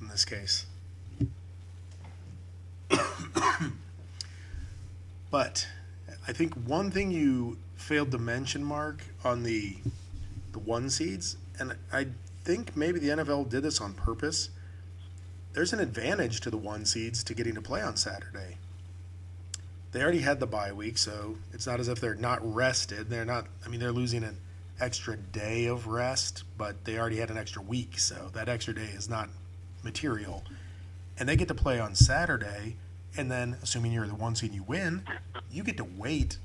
in this case. But I think one thing you failed to mention, Mark, on the 1 seeds, and I think maybe the NFL did this on purpose, there's an advantage to the 1 seeds to getting to play on Saturday. They already had the bye week, so it's not as if they're not rested. They're losing an extra day of rest, but they already had an extra week, so that extra day is not material. And they get to play on Saturday, and then, assuming you're the 1 seed and you win, you get to wait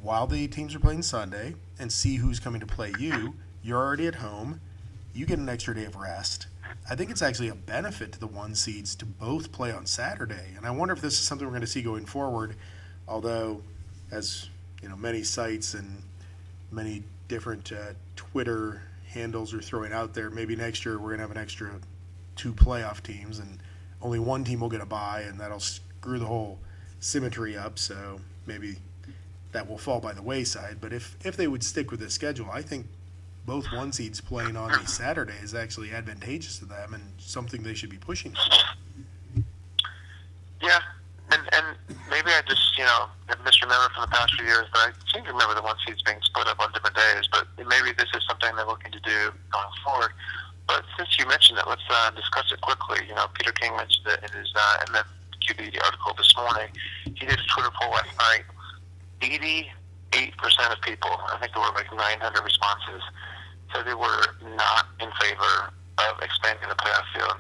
while the teams are playing Sunday and see who's coming to play you. You're already at home. You get an extra day of rest. I think it's actually a benefit to the 1 seeds to both play on Saturday. And I wonder if this is something we're going to see going forward, although, as many sites and many different Twitter handles are throwing out there, maybe next year we're going to have an extra 2 playoff teams and only 1 team will get a bye, and that'll screw the whole symmetry up. So maybe that will fall by the wayside. But if they would stick with this schedule, I think both 1 seeds playing on the Saturday is actually advantageous to them and something they should be pushing for. Yeah, and maybe I just, have misremembered from the past few years, but I seem to remember the 1 seeds being split up on different days, but maybe this is something they're looking to do going forward. But since you mentioned it, let's discuss it quickly. Peter King mentioned it in his MFQB article this morning. He did a Twitter poll last night. 88% of people, I think there were like 900 responses, said they were not in favor of expanding the playoff field.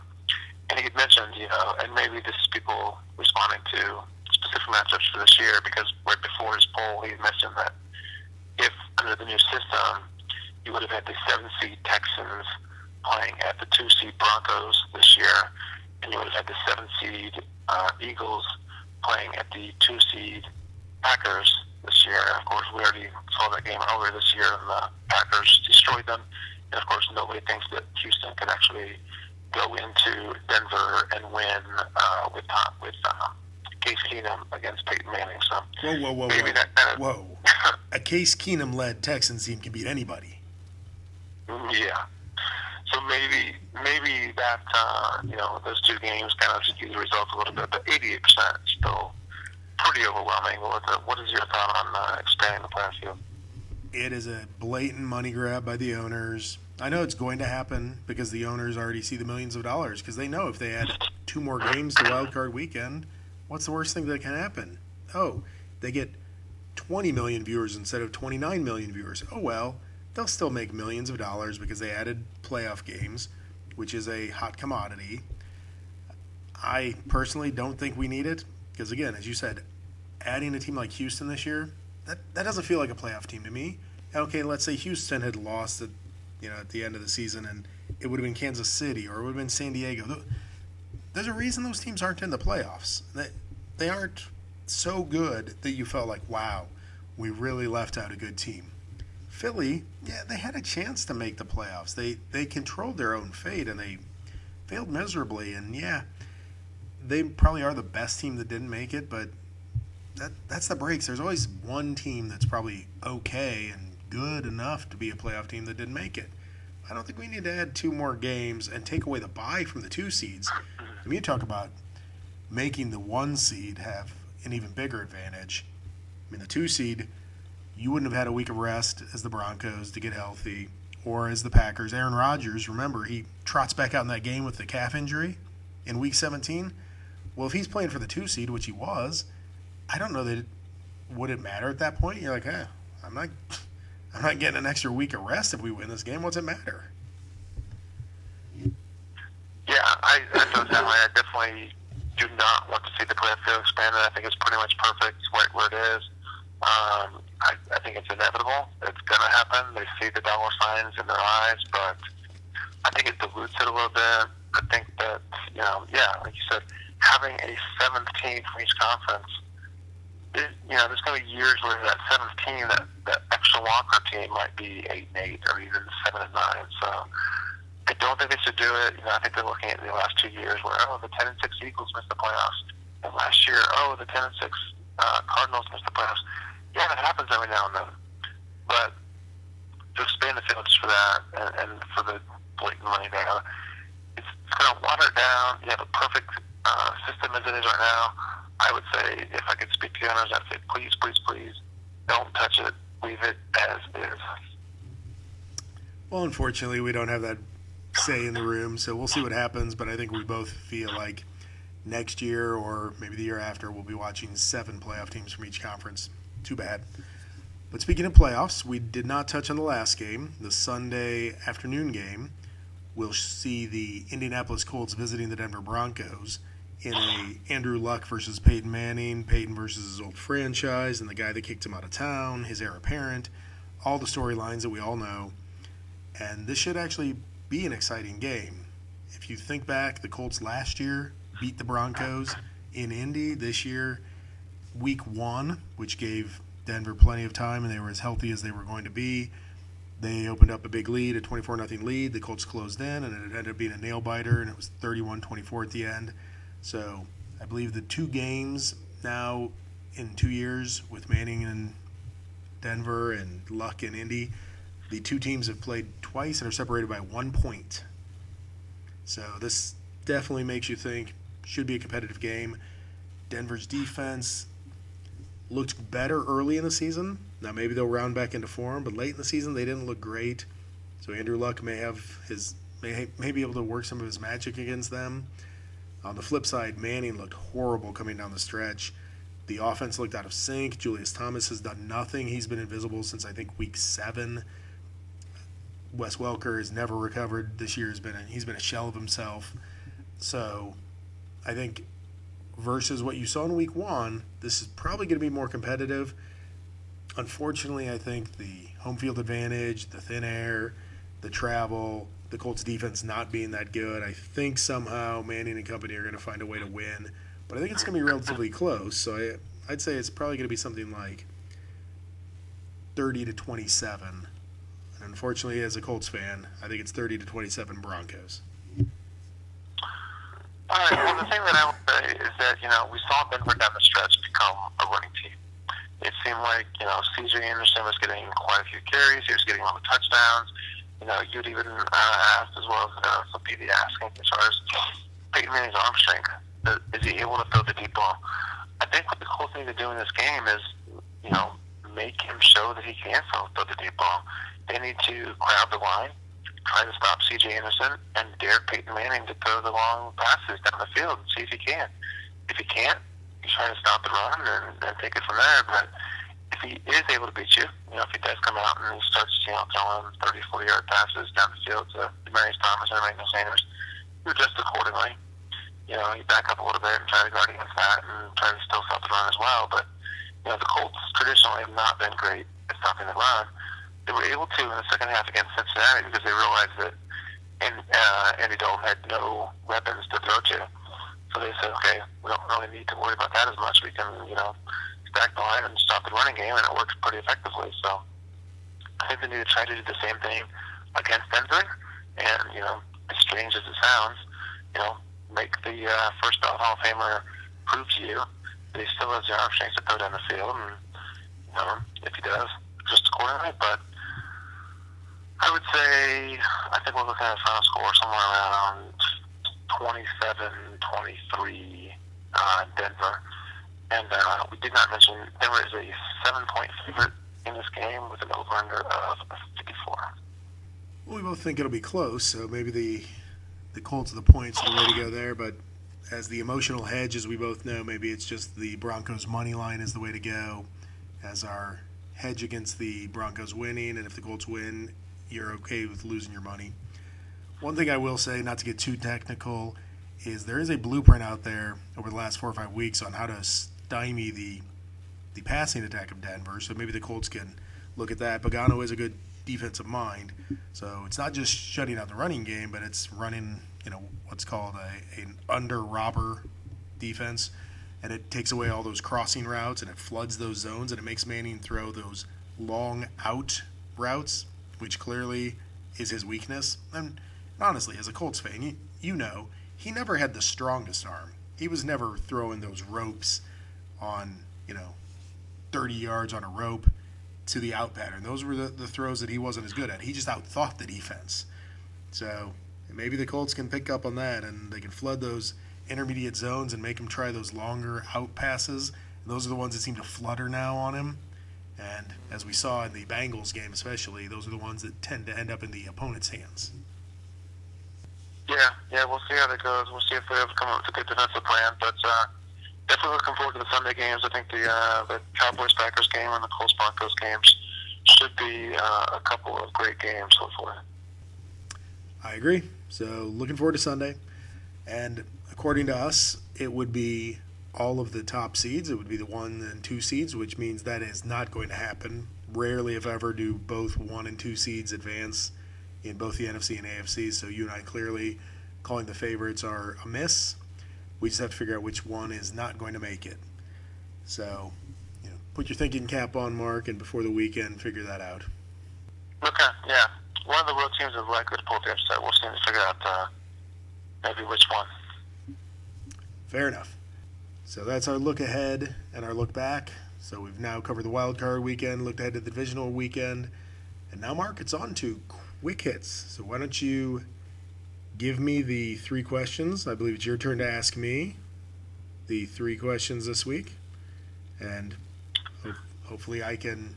And he had mentioned, and maybe this is people responding to specific matchups for this year, because right before his poll, he mentioned that if under the new system, you would have had the 7-seed Texans playing at the 2-seed Broncos this year, and you would have had the 7-seed Eagles playing at the 2-seed Packers this year. And of course, we already saw that game earlier this year, and the Packers destroyed them. And of course, nobody thinks that Houston can actually go into Denver and win with Case Keenum against Peyton Manning. So whoa. A Case Keenum-led Texans team can beat anybody. Yeah. So maybe that those 2 games kind of skew the results a little bit, but 88% is still pretty overwhelming. What is your thought on expanding the playoff field? It is a blatant money grab by the owners. I know it's going to happen because the owners already see the millions of dollars, because they know if they add 2 more games to Wild Card Weekend, what's the worst thing that can happen? Oh, they get 20 million viewers instead of 29 million viewers. Oh well, they'll still make millions of dollars because they added playoff games, which is a hot commodity. I personally don't think we need it because, again, as you said, adding a team like Houston this year, that doesn't feel like a playoff team to me. Okay, let's say Houston had lost at the end of the season and it would have been Kansas City or it would have been San Diego. There's a reason those teams aren't in the playoffs. They aren't so good that you felt like, wow, we really left out a good team. Philly, yeah, they had a chance to make the playoffs. They controlled their own fate, and they failed miserably. And, yeah, they probably are the best team that didn't make it, but that's the breaks. There's always one team that's probably okay and good enough to be a playoff team that didn't make it. I don't think we need to add 2 more games and take away the bye from the 2 seeds. I mean, you talk about making the 1 seed have an even bigger advantage. I mean, the 2 seed, you wouldn't have had a week of rest as the Broncos to get healthy, or as the Packers. Aaron Rodgers, remember, he trots back out in that game with the calf injury in Week 17. Well, if he's playing for the 2 seed, which he was, I don't know that would it matter at that point. You're like, I'm not getting an extra week of rest if we win this game. What's it matter? Yeah, I feel the same way. I definitely do not want to see the playoff field expanded. I think it's pretty much perfect right where it is. I think it's inevitable. It's going to happen. They see the dollar signs in their eyes, but I think it dilutes it a little bit. I think that, like you said, having a 7th team from each conference, there's going to be years where that 7th team, that extra Walker team might be 8-8 or even 7-9. So I don't think they should do it. I think they're looking at the last 2 years where, the 10-6 Eagles missed the playoffs. And last year, the 10-6 Cardinals missed the playoffs. Yeah, that happens every now and then. But to expand the field just for that and for the blatant money down, it's going to water it down. You have a perfect system as it is right now. I would say, if I could speak to the owners, I'd say, please, please, please, don't touch it. Leave it as is. Well, unfortunately, we don't have that say in the room, so we'll see what happens. But I think we both feel like next year or maybe the year after, we'll be watching 7 playoff teams from each conference. Too bad. But speaking of playoffs, we did not touch on the last game, the Sunday afternoon game. We'll see the Indianapolis Colts visiting the Denver Broncos in a Andrew Luck versus Peyton Manning, Peyton versus his old franchise, and the guy that kicked him out of town, his heir apparent, all the storylines that we all know. And this should actually be an exciting game. If you think back, the Colts last year beat the Broncos in Indy. This year, week 1, which gave Denver plenty of time, and they were as healthy as they were going to be. They opened up a big lead, a 24-0 lead. The Colts closed in, and it ended up being a nail-biter, and it was 31-24 at the end. So I believe the 2 games now in 2 years with Manning in Denver and Luck in Indy, the 2 teams have played twice and are separated by 1 point. So this definitely makes you think should be a competitive game. Denver's defense looked better early in the season. Now maybe they'll round back into form, but late in the season they didn't look great. So Andrew Luck may be able to work some of his magic against them. On the flip side, Manning looked horrible coming down the stretch. The offense looked out of sync. Julius Thomas has done nothing. He's been invisible since I think week 7. Wes Welker has never recovered. This year he's been a shell of himself. So I think versus what you saw in week 1, this is probably going to be more competitive. Unfortunately, I think the home field advantage, the thin air, the travel, the Colts defense not being that good, I think somehow Manning and company are going to find a way to win. But I think it's going to be relatively close. So I'd say it's probably going to be something like 30-27. And unfortunately, as a Colts fan, I think it's 30-27 Broncos. All right, well, the thing that I would say is that, we saw Denver down the stretch become a running team. It seemed like, C.J. Anderson was getting quite a few carries. He was getting all the touchdowns. You'd even asked, as well as some people asking, as far as Peyton Manning's arm strength, is he able to throw the deep ball? I think what the Colts need to do in this game is, make him show that he can throw the deep ball. They need to crowd the line, try to stop C.J. Anderson, and dare Peyton Manning to throw the long passes down the field and see if he can. If he can't, you try to stop the run and take it from there. But if he is able to beat you, if he does come out and he starts, throwing 30, 40-yard passes down the field to Demarius Thomas and Emmanuel Sanders, you adjust accordingly. You back up a little bit and try to guard against that and try to still stop the run as well. But, the Colts traditionally have not been great at stopping the run. They were able to in the second half against Cincinnati because they realized that Andy Dalton had no weapons to throw to. So they said, okay, we don't really need to worry about that as much. We can, stack the line and stop the running game, and it works pretty effectively. So I think they need to try to do the same thing against Denver. And, as strange as it sounds, make the first ballot Hall of Famer prove to you that he still has the arm strength to throw down the field. And, if he does, just accordingly. But I would say, I think we're looking at a final score somewhere around 27-23 Denver. And we did not mention Denver is a 7-point favorite in this game with an over-under of 54. Well, we both think it'll be close, so maybe the Colts are the points are the way to go there. But as the emotional hedge, as we both know, maybe it's just the Broncos' money line is the way to go as our hedge against the Broncos winning. And if the Colts win, you're okay with losing your money. One thing I will say, not to get too technical, is there is a blueprint out there over the last 4 or 5 weeks on how to stymie the passing attack of Denver. So maybe the Colts can look at that. Pagano is a good defensive mind. So it's not just shutting out the running game, but it's running, what's called an under-robber defense. And it takes away all those crossing routes, and it floods those zones, and it makes Manning throw those long out routes, which clearly is his weakness. And honestly, as a Colts fan, you know, he never had the strongest arm. He was never throwing those ropes on, 30 yards on a rope to the out pattern. Those were the throws that he wasn't as good at. He just outthought the defense. So maybe the Colts can pick up on that, and they can flood those intermediate zones and make him try those longer out passes. And those are the ones that seem to flutter now on him. And as we saw in the Bengals game especially, those are the ones that tend to end up in the opponent's hands. Yeah, we'll see how that goes. We'll see if they ever come up with a good defensive plan. But definitely looking forward to the Sunday games. I think the Cowboys-Packers game and the Colts-Broncos games should be a couple of great games, hopefully. I agree. So looking forward to Sunday. And according to us, it would be all of the top seeds. It would be the 1 and 2 seeds, which means that is not going to happen. Rarely, if ever, do both 1 and 2 seeds advance in both the NFC and AFC. So you and I clearly calling the favorites are a miss. We just have to figure out which one is not going to make it. So, put your thinking cap on, Mark, and before the weekend, figure that out. Okay, yeah. One of the road teams is likely to pull the upset. We'll see and figure out maybe which one. Fair enough. So that's our look ahead and our look back. So we've now covered the wild card weekend, looked ahead to the divisional weekend, and now, Mark, it's on to quick hits. So why don't you give me the 3 questions? I believe it's your turn to ask me the 3 questions this week, and hopefully I can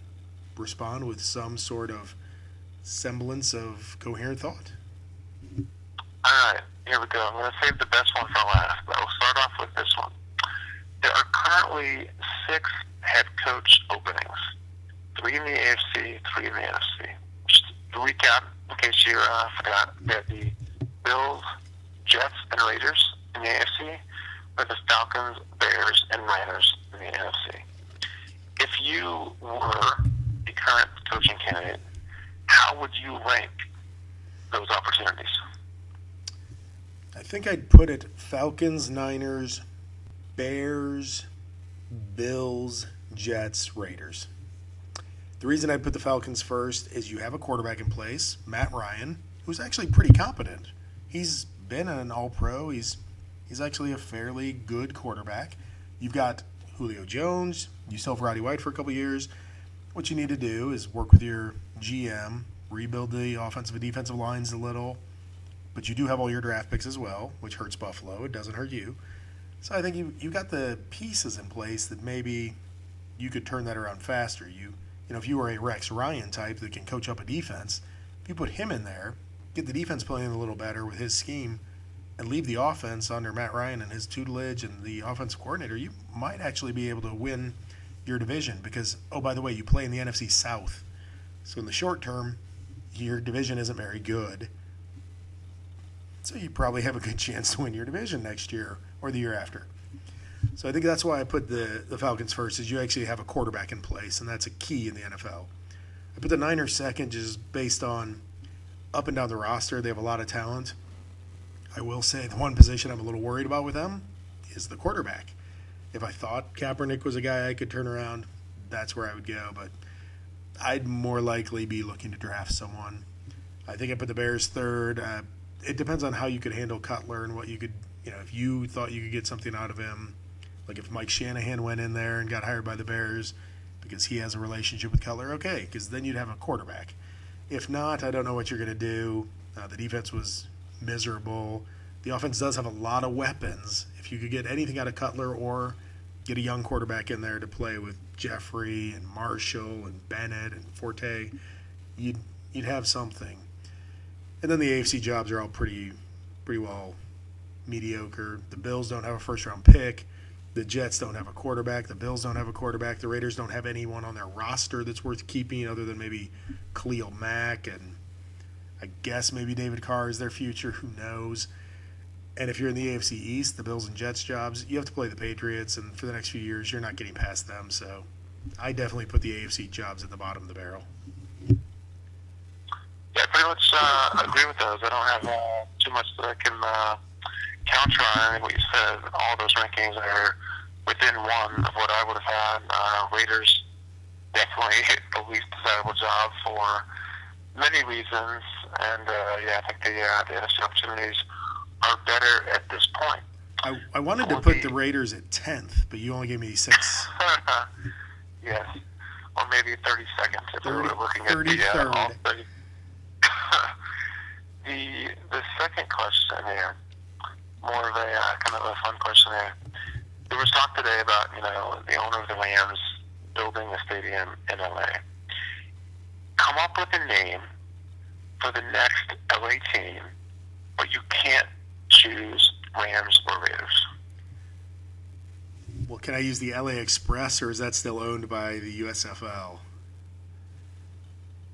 respond with some sort of semblance of coherent thought. All right, here we go. I'm going to save the best one for last, but I'll start off with this one. There are currently 6 head coach openings, 3 in the AFC, 3 in the NFC. Just to recap, in case you forgot, we have the Bills, Jets, and Raiders in the AFC, with the Falcons, Bears, and Niners in the NFC. If you were the current coaching candidate, how would you rank those opportunities? I think I'd put it Falcons, Niners, Bears, Bills, Jets, Raiders. The reason I put the Falcons first is you have a quarterback in place, Matt Ryan, who's actually pretty competent. He's been an All-Pro. He's actually a fairly good quarterback. You've got Julio Jones. You still have Roddy White for a couple years. What you need to do is work with your GM, rebuild the offensive and defensive lines a little. But you do have all your draft picks as well, which hurts Buffalo. It doesn't hurt you. So I think you've got the pieces in place that maybe you could turn that around faster. If you were a Rex Ryan type that can coach up a defense, if you put him in there, get the defense playing a little better with his scheme, and leave the offense under Matt Ryan and his tutelage and the offensive coordinator, you might actually be able to win your division because, oh, by the way, you play in the NFC South. So in the short term, your division isn't very good. So you probably have a good chance to win your division next year or the year after. So I think that's why I put the Falcons first, is you actually have a quarterback in place, and that's a key in the NFL. I put the Niners second just based on up and down the roster. They have a lot of talent. I will say the one position I'm a little worried about with them is the quarterback. If I thought Kaepernick was a guy I could turn around, that's where I would go. But I'd more likely be looking to draft someone. I think I put the Bears third. It depends on how you could handle Cutler and what you could, if you thought you could get something out of him. Like if Mike Shanahan went in there and got hired by the Bears because he has a relationship with Cutler, okay, because then you'd have a quarterback. If not, I don't know what you're going to do. The defense was miserable. The offense does have a lot of weapons. If you could get anything out of Cutler or get a young quarterback in there to play with Jeffrey and Marshall and Bennett and Forte, you'd have something. And then the AFC jobs are all pretty well mediocre. The Bills don't have a first-round pick. The Jets don't have a quarterback. The Bills don't have a quarterback. The Raiders don't have anyone on their roster that's worth keeping other than maybe Khalil Mack, and I guess maybe David Carr is their future. Who knows? And if you're in the AFC East, the Bills and Jets jobs, you have to play the Patriots, and for the next few years, you're not getting past them. So I definitely put the AFC jobs at the bottom of the barrel. Yeah, I pretty much agree with those. I don't have too much that I can counter on what you said. All those rankings are within one of what I would have had. Raiders definitely the least desirable job for many reasons. And yeah, I think the NFC opportunities are better at this point. I wanted to put the Raiders at 10th, but you only gave me 6. Yes, or maybe 32nd if we were looking at 33rd. all 30. The second question here, more of a kind of a fun question here. There was talk today about the owner of the Rams building a stadium in LA. Come up with a name for the next LA team, but you can't choose Rams or Raiders. Well, can I use the LA Express, or is that still owned by the USFL?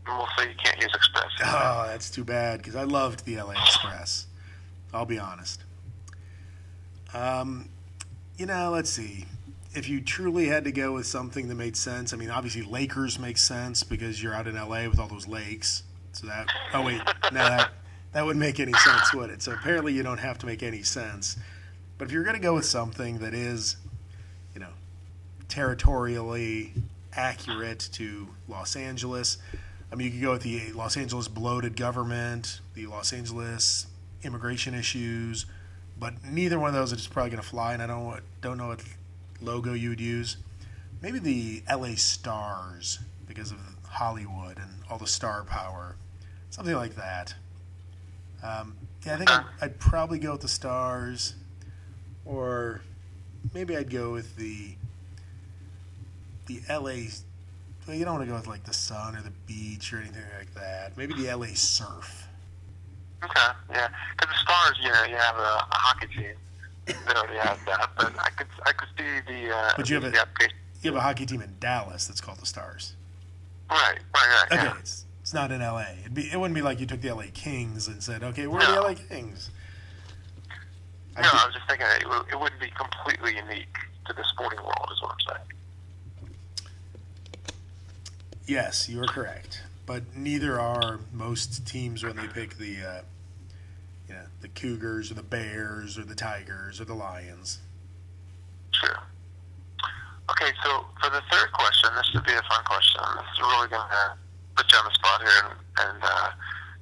We'll say you can't use Express. Oh, that's too bad, because I loved the LA Express. I'll be honest. Let's see. If you truly had to go with something that made sense, I mean, obviously Lakers makes sense because you're out in LA with all those lakes. So that, oh wait, no, that wouldn't make any sense, would it? So apparently you don't have to make any sense. But if you're going to go with something that is, territorially accurate to Los Angeles, I mean, you could go with the Los Angeles bloated government, the Los Angeles immigration issues, but neither one of those is probably going to fly, and I don't know what logo you would use. Maybe the LA Stars because of Hollywood and all the star power, something like that. Yeah, I think I'd probably go with the Stars, or maybe I'd go with the LA. Well, you don't want to go with like the sun or the beach or anything like that. Maybe the LA Surf. Okay, yeah, because the Stars, you have a hockey team. They already have that, but I could see the. But you have a hockey team in Dallas that's called the Stars. Right. Okay, yeah. it's not in LA. It wouldn't be like you took the LA Kings and said, okay, we're the LA Kings. I was just thinking it wouldn't be completely unique to the sporting world, is what I'm saying. Yes, you are correct. But neither are most teams when they pick the Cougars or the Bears or the Tigers or the Lions. Sure. Okay, so for the third question, this should be a fun question. This is really going to put you on the spot here and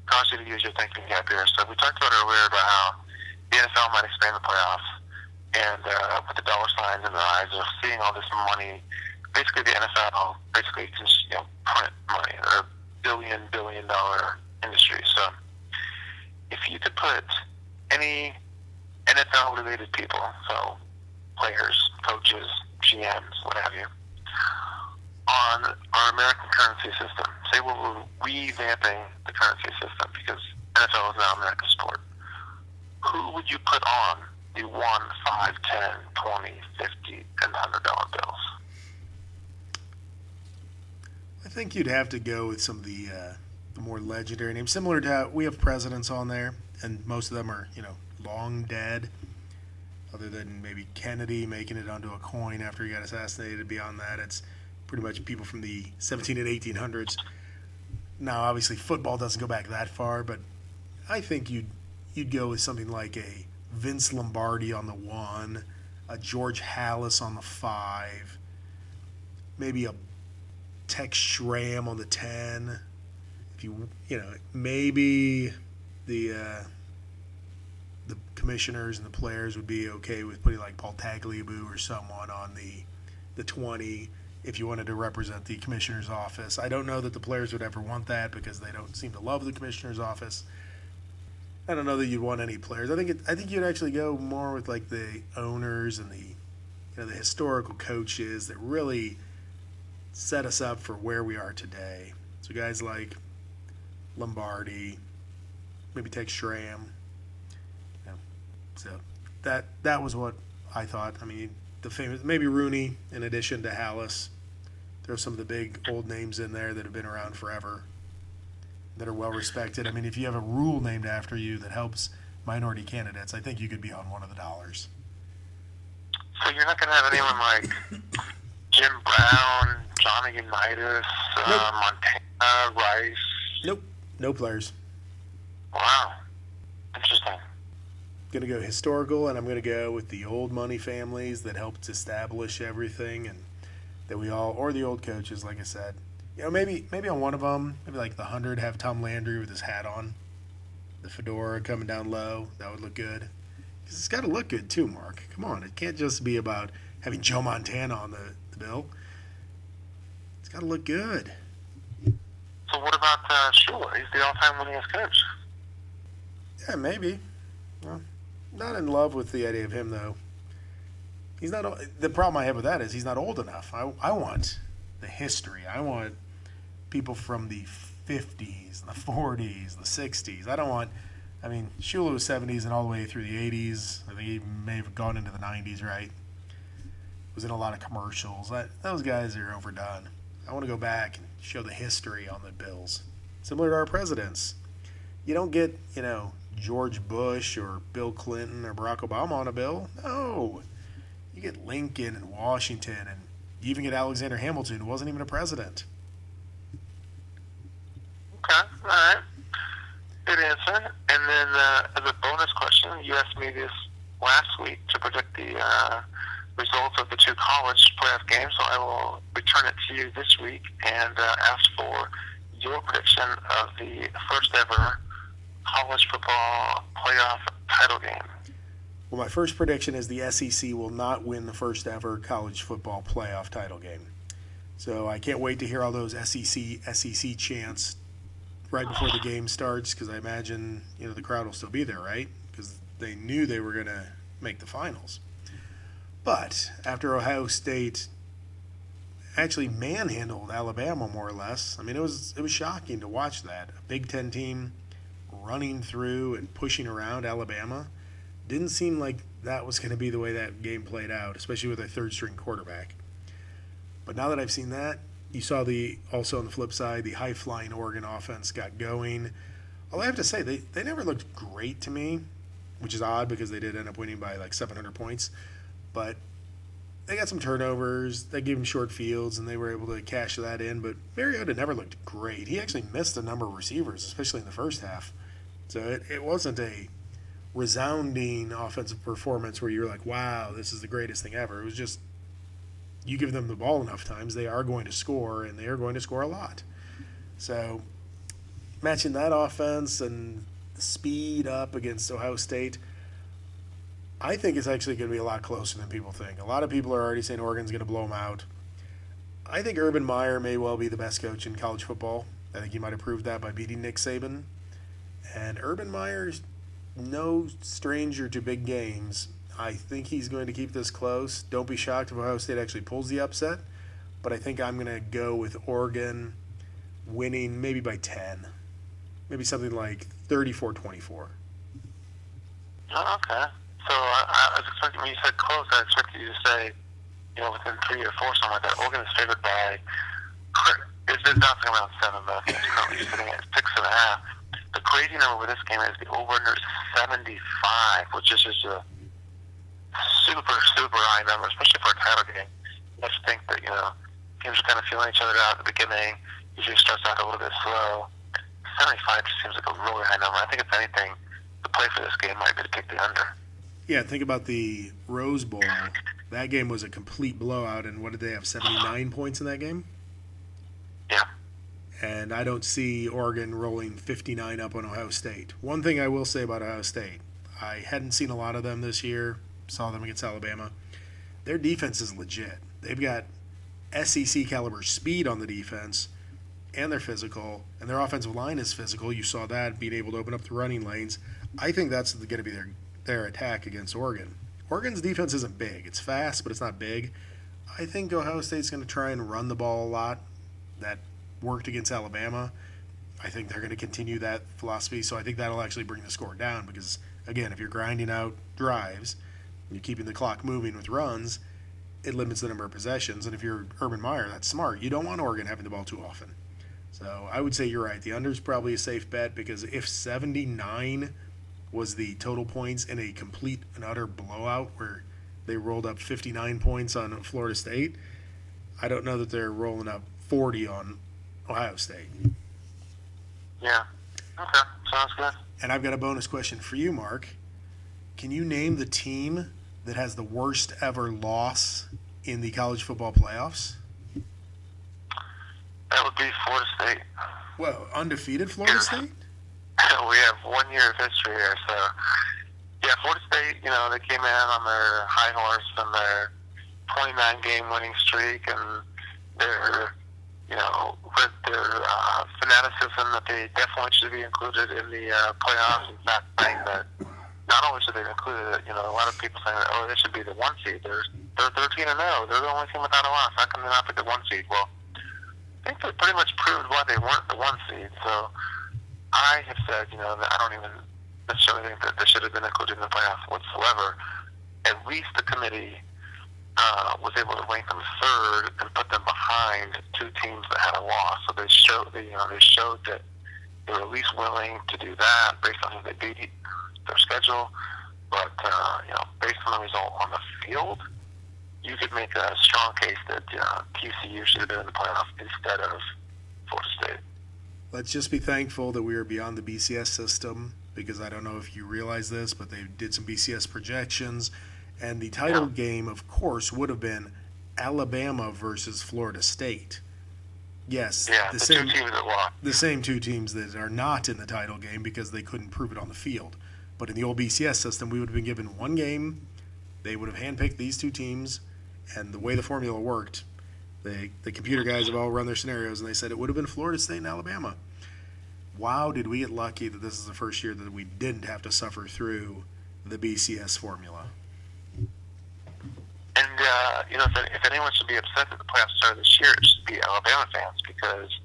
cause you to use your thinking gap here. So we talked about earlier about how the NFL might expand the playoffs and put the dollar signs in their eyes of seeing all this money. Basically, the NFL can print money. They're a billion-dollar industry. So if you could put any NFL-related people, so players, coaches, GMs, what have you, on our American currency system, say we're revamping the currency system because NFL is now American sport, who would you put on the $1, $5, $10, $20, $50, and $100 bills? I think you'd have to go with some of the more legendary names, similar to how we have presidents on there, and most of them are, long dead, other than maybe Kennedy making it onto a coin after he got assassinated. Beyond that, it's pretty much people from the 17 and 1800s. Now, obviously, football doesn't go back that far, but I think you'd go with something like a Vince Lombardi on the 1, a George Halas on the 5, maybe a Tex Schramm on the 10. If maybe the commissioners and the players would be okay with putting like Paul Tagliabue or someone on the 20 if you wanted to represent the commissioner's office. I don't know that the players would ever want that because they don't seem to love the commissioner's office. I don't know that you'd want any players. I think you'd actually go more with like the owners and the historical coaches that really set us up for where we are today. So guys like Lombardi, maybe Tex Schramm. So that was what I thought. I mean, the famous, maybe Rooney in addition to Halas. There are some of the big old names in there that have been around forever, that are well respected. I mean, if you have a rule named after you that helps minority candidates, I think you could be on one of the dollars. So you're not going to have anyone like Jim Brown, Johnny Unitas, Nope. Montana, Rice? Nope. No players. Wow. Interesting. Going to go historical, and I'm going to go with the old money families that helped establish everything, and that we all, or the old coaches, like I said. Maybe on one of them, maybe like the 100, have Tom Landry with his hat on. The fedora coming down low, that would look good. 'Cause it's got to look good too, Mark. Come on, it can't just be about having Joe Montana on the bill. It's got to look good. So what about Shula? He's the all-time winningest coach. Yeah, maybe. Well, not in love with the idea of him though. He's not. The problem I have with that is he's not old enough. I want the history. I want people from the 50s, the 40s, the 60s. I don't want. I mean, Shula was 70s and all the way through the 80s. I think he may have gone into the 90s, right? Was in a lot of commercials. Those guys are overdone. I want to go back and show the history on the Bills. Similar to our presidents. You don't get, George Bush or Bill Clinton or Barack Obama on a bill. No. You get Lincoln and Washington, and you even get Alexander Hamilton, who wasn't even a president. Okay, all right. Good answer. And then as a bonus question, you asked me this last week to predict the results of the two college playoff games, so I will return it to you this week and ask for your prediction of the first ever college football playoff title game. Well, my first prediction is the SEC will not win the first ever college football playoff title game. So I can't wait to hear all those SEC chants right before the game starts, because I imagine the crowd will still be there, right? Because they knew they were going to make the finals. But after Ohio State actually manhandled Alabama more or less, I mean, it was shocking to watch that. A Big Ten team running through and pushing around Alabama. Didn't seem like that was going to be the way that game played out, especially with a third-string quarterback. But now that I've seen that, you saw also on the flip side, the high-flying Oregon offense got going. Although I have to say, they never looked great to me, which is odd because they did end up winning by like 700 points. But they got some turnovers. They gave them short fields, and they were able to cash that in. But Mariota never looked great. He actually missed a number of receivers, especially in the first half. So it wasn't a resounding offensive performance where you're like, wow, this is the greatest thing ever. It was just, you give them the ball enough times, they are going to score, and they are going to score a lot. So matching that offense and the speed up against Ohio State, I think it's actually going to be a lot closer than people think. A lot of people are already saying Oregon's going to blow them out. I think Urban Meyer may well be the best coach in college football. I think he might have proved that by beating Nick Saban. And Urban Meyer's no stranger to big games. I think he's going to keep this close. Don't be shocked if Ohio State actually pulls the upset. But I think I'm going to go with Oregon winning maybe by 10. Maybe something like 34-24. Oh, okay. So I was expecting, when you said close, I expected you to say, within 3 or 4, something like that. Oregon is favored by, it's bouncing around 7, but it's currently sitting at 6.5. The crazy number with this game is the over-under 75, which is just a super, super high number, especially for a title game. You have to think that, teams are kind of feeling each other out at the beginning. Usually starts out a little bit slow. 75 just seems like a really high number. I think if anything, the play for this game might be to pick the under. Yeah, think about the Rose Bowl. That game was a complete blowout, and what did they have, 79 points in that game? Yeah. And I don't see Oregon rolling 59 up on Ohio State. One thing I will say about Ohio State, I hadn't seen a lot of them this year, saw them against Alabama. Their defense is legit. They've got SEC caliber speed on the defense, and they're physical, and their offensive line is physical. You saw that, being able to open up the running lanes. I think that's going to be their attack against Oregon. Oregon's defense isn't big. It's fast, but it's not big. I think Ohio State's going to try and run the ball a lot. That worked against Alabama. I think they're going to continue that philosophy, so I think that'll actually bring the score down because, again, if you're grinding out drives, you're keeping the clock moving with runs, it limits the number of possessions, and if you're Urban Meyer, that's smart. You don't want Oregon having the ball too often. So I would say you're right. The under is probably a safe bet because if 79 was the total points in a complete and utter blowout where they rolled up 59 points on Florida State, I don't know that they're rolling up 40 on Ohio State. Yeah. Okay. Sounds good. And I've got a bonus question for you, Mark. Can you name the team that has the worst ever loss in the college football playoffs? That would be Florida State. Well, undefeated Florida State? we have 1 year of history here. So, yeah, Florida State, they came in on their high horse and their 29-game winning streak, and their, with their fanaticism that they definitely should be included in the playoffs. In fact, saying that not only should they be included, a lot of people saying that, they should be the 1 seed. They're 13-0. They're the only team without a loss. How come they're not the 1 seed? Well, I think they pretty much proved why they weren't the 1 seed. So I have said, that I don't even necessarily think that they should have been included in the playoffs whatsoever. At least the committee was able to rank them third and put them behind 2 teams that had a loss. So they showed that they were at least willing to do that based on who they beat, their schedule. But based on the result on the field, you could make a strong case that TCU should have been in the playoffs instead of Florida State. Let's just be thankful that we are beyond the BCS system, because I don't know if you realize this, but they did some BCS projections, and the title game, of course, would have been Alabama versus Florida State. Yes, the 2 teams that lost. The same 2 teams that are not in the title game because they couldn't prove it on the field. But in the old BCS system, we would have been given 1 game. They would have handpicked these 2 teams, and the way the formula worked, the computer guys have all run their scenarios, and they said it would have been Florida State and Alabama. Wow, did we get lucky that this is the first year that we didn't have to suffer through the BCS formula. And, if anyone should be upset that the playoffs started this year, it should be Alabama fans, because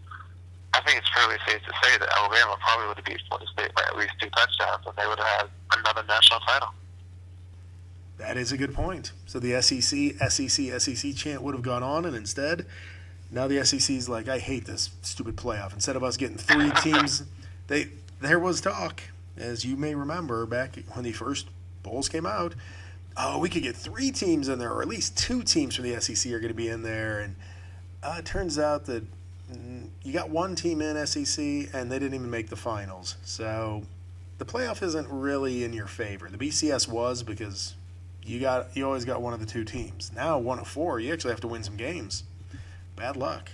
I think it's fairly safe to say that Alabama probably would have beat Florida State by at least 2 touchdowns, and they would have had another national title. That is a good point. So the SEC chant would have gone on, and instead, now the SEC's like, I hate this stupid playoff. Instead of us getting 3 teams, there was talk, as you may remember, back when the first bowls came out, we could get 3 teams in there, or at least 2 teams from the SEC are going to be in there. And it turns out that you got 1 team in SEC, and they didn't even make the finals. So the playoff isn't really in your favor. The BCS was, because you always got one of the 2 teams. Now 1 of 4, you actually have to win some games. Bad luck.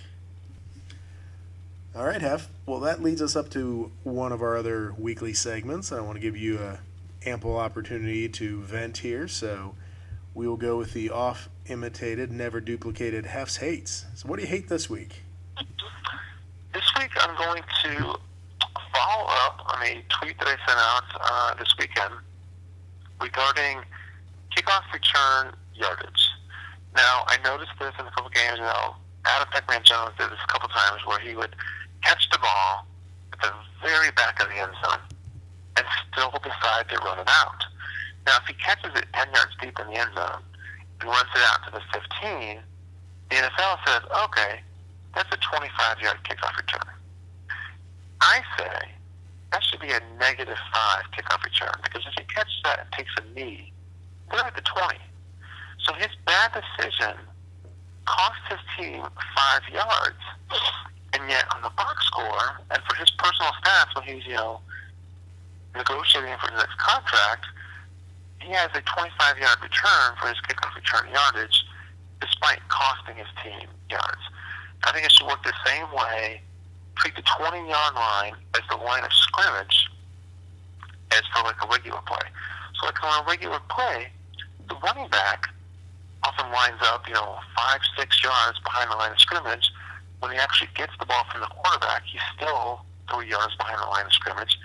All right, Hef. Well, that leads us up to one of our other weekly segments. I want to give you an ample opportunity to vent here, so we will go with the oft-imitated, never-duplicated Hef's Hates. So what do you hate this week? This week I'm going to follow up on a tweet that I sent out this weekend regarding kickoff return yardage. Now, I noticed this in a couple games. Adam Peckman-Jones did this a couple times where he would catch the ball at the very back of the end zone and still decide to run it out. Now, if he catches it 10 yards deep in the end zone and runs it out to the 15, the NFL says, okay, that's a 25-yard kickoff return. I say that should be a -5 kickoff return, because if he catches that and takes a knee, they're at the 20. So his bad decision cost his team 5 yards. And yet on the box score, and for his personal stats when he's, negotiating for his next contract, he has a 25-yard return for his kickoff return yardage, despite costing his team yards. I think it should work the same way. Treat the 20-yard line as the line of scrimmage as for like a regular play. So like on a regular play, the running back often lines up, 5-6 yards behind the line of scrimmage. When he actually gets the ball from the quarterback, he's still 3 yards behind the line of scrimmage.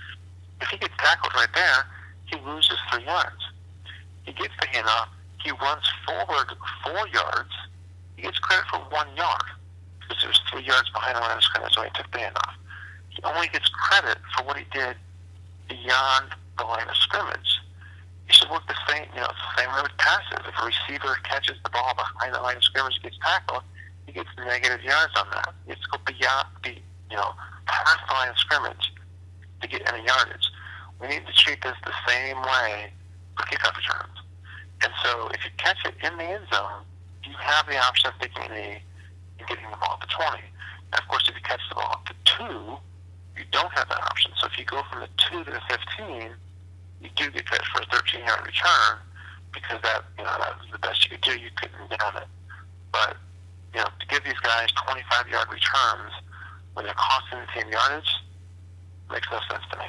If he gets tackled right there, he loses 3 yards. He gets the handoff, he runs forward 4 yards, he gets credit for 1 yard, because he was 3 yards behind the line of scrimmage when he took the handoff. He only gets credit for what he did beyond the line of scrimmage. He should work the same, it's the same way with passes. If a receiver catches the ball behind the line of scrimmage and gets tackled, he gets negative yards on that. He has to go beyond, past the line of scrimmage to get any yardage. We need to treat this the same way for kickoff returns. And so if you catch it in the end zone, you have the option of taking a knee and getting the ball at the 20. And of course, if you catch the ball at the 2, you don't have that option. So if you go from the 2 to the 15, you do get credit for a 13-yard return, because that was the best you could do. You couldn't down it. But, to give these guys 25-yard returns when they're costing the team yardage makes no sense to me.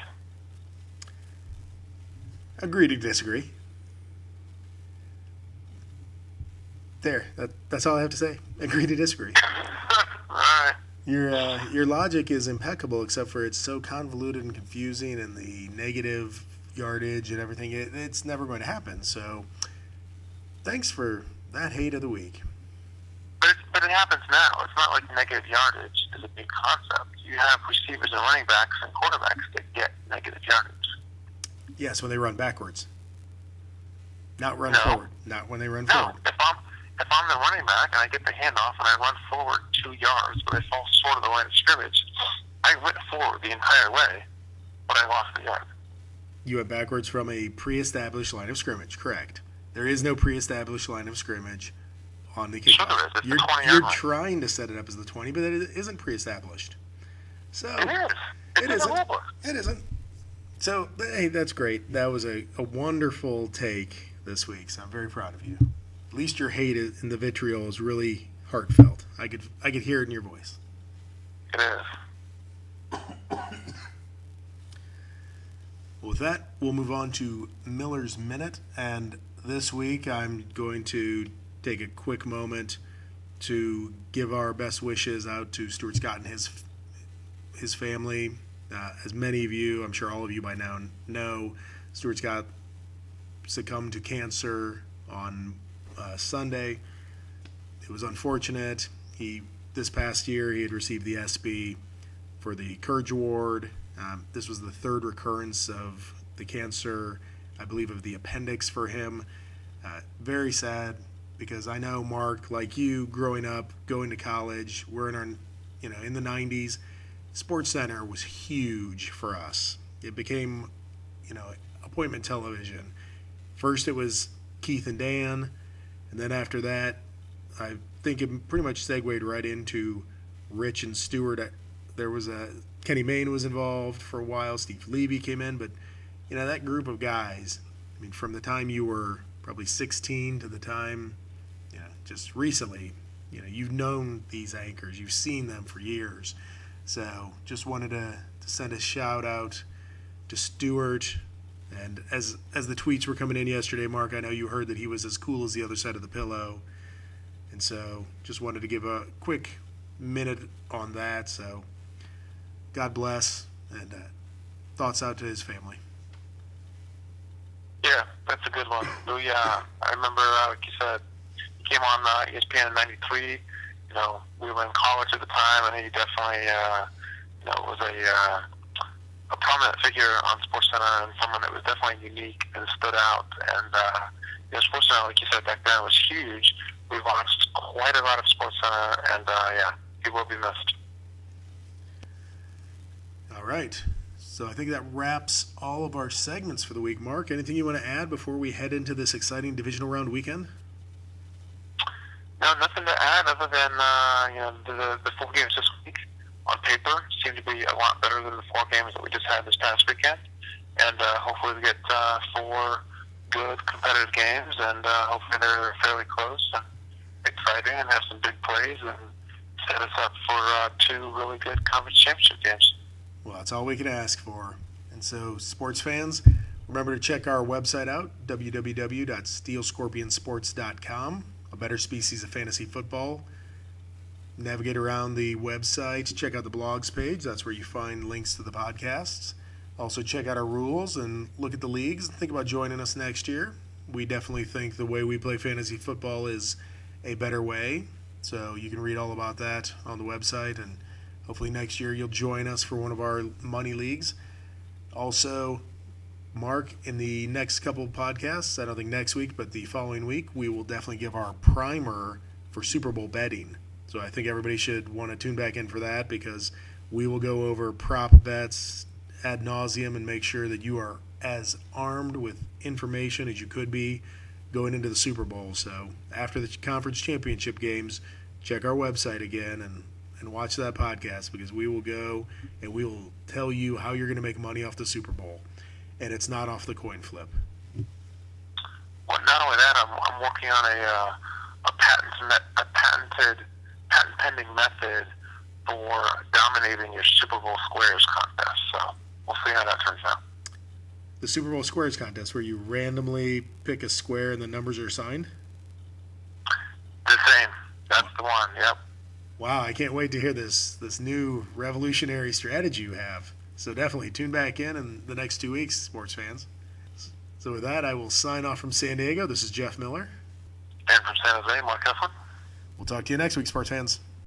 Agree to disagree. There, that's all I have to say. Agree to disagree. All right. Your logic is impeccable, except for it's so convoluted and confusing, and the negative yardage and everything. It's never going to happen. So, thanks for that hate of the week. But it happens now. It's not like negative yardage is a big concept. You have receivers and running backs and quarterbacks that get negative yardage. Yes, when they run backwards. Not run No. forward. Not when they run No, forward. if I'm the running back and I get the handoff and I run forward 2 yards, but I fall short of the line of scrimmage, I went forward the entire way, but I lost the yard. You went backwards from a pre-established line of scrimmage, correct. There is no pre-established line of scrimmage on the kickoff. Sure there is. It's the 20-yard You're line. trying to set it up as the 20, but it isn't pre-established. So It is. It's in the isn't. rule book. It isn't. So, hey, that's great. That was a wonderful take this week, so I'm very proud of you. At least your hate and the vitriol is really heartfelt. I could hear it in your voice. It is. With that, we'll move on to Miller's Minute, and this week I'm going to take a quick moment to give our best wishes out to Stuart Scott and his family. As many of you, I'm sure all of you by now know, Stuart Scott succumbed to cancer on Sunday. It was unfortunate. This past year he had received the ESPY for the Courage Award. This was the third recurrence of the cancer, I believe, of the appendix for him. Very sad, because I know, Mark, like you, growing up, going to college, we're in the 90s. Sports Center was huge for us. It became, appointment television. First it was Keith and Dan, and then after that, I think it pretty much segued right into Rich and Stewart. There was Kenny Mayne was involved for a while. Steve Levy came in, but that group of guys. I mean, from the time you were probably 16 to the time, just recently, you've known these anchors. You've seen them for years. So just wanted to send a shout out to Stuart. And as the tweets were coming in yesterday, Mark, I know you heard that he was as cool as the other side of the pillow. And so just wanted to give a quick minute on that. So God bless, and thoughts out to his family. Yeah, that's a good one. I remember, like you said, he came on ESPN in '93. We were in college at the time, and he definitely, was a prominent figure on SportsCenter, and someone that was definitely unique and stood out. And SportsCenter, like you said, back then was huge. We watched quite a lot of SportsCenter, and he will be missed. All right. So I think that wraps all of our segments for the week. Mark, anything you want to add before we head into this exciting Divisional Round weekend? No, nothing to add other than the 4 games this week on paper seem to be a lot better than the 4 games that we just had this past weekend. And hopefully we get 4 good competitive games, and hopefully they're fairly close and exciting and have some big plays and set us up for 2 really good conference championship games. Well, that's all we can ask for. And so, sports fans, remember to check our website out, www.steelscorpionsports.com, a better species of fantasy football. Navigate around the website, check out the blogs page. That's where you find links to the podcasts. Also, check out our rules and look at the leagues. Think about joining us next year. We definitely think the way we play fantasy football is a better way. So you can read all about that on the website, and hopefully next year you'll join us for one of our money leagues. Also, Mark, in the next couple of podcasts, I don't think next week, but the following week, we will definitely give our primer for Super Bowl betting. So I think everybody should want to tune back in for that, because we will go over prop bets ad nauseum and make sure that you are as armed with information as you could be going into the Super Bowl. So after the conference championship games, check our website again and watch that podcast, because we will go and we will tell you how you're going to make money off the Super Bowl. And it's not off the coin flip. Well, not only that, I'm working on a patent pending method for dominating your Super Bowl squares contest. So we'll see how that turns out. The Super Bowl Squares contest, where you randomly pick a square and the numbers are assigned? The same. That's the one. Yep. Wow, I can't wait to hear this new revolutionary strategy you have. So definitely tune back in the next 2 weeks, sports fans. So with that, I will sign off from San Diego. This is Jeff Miller. And from San Jose, Mark Heflin. We'll talk to you next week, sports fans.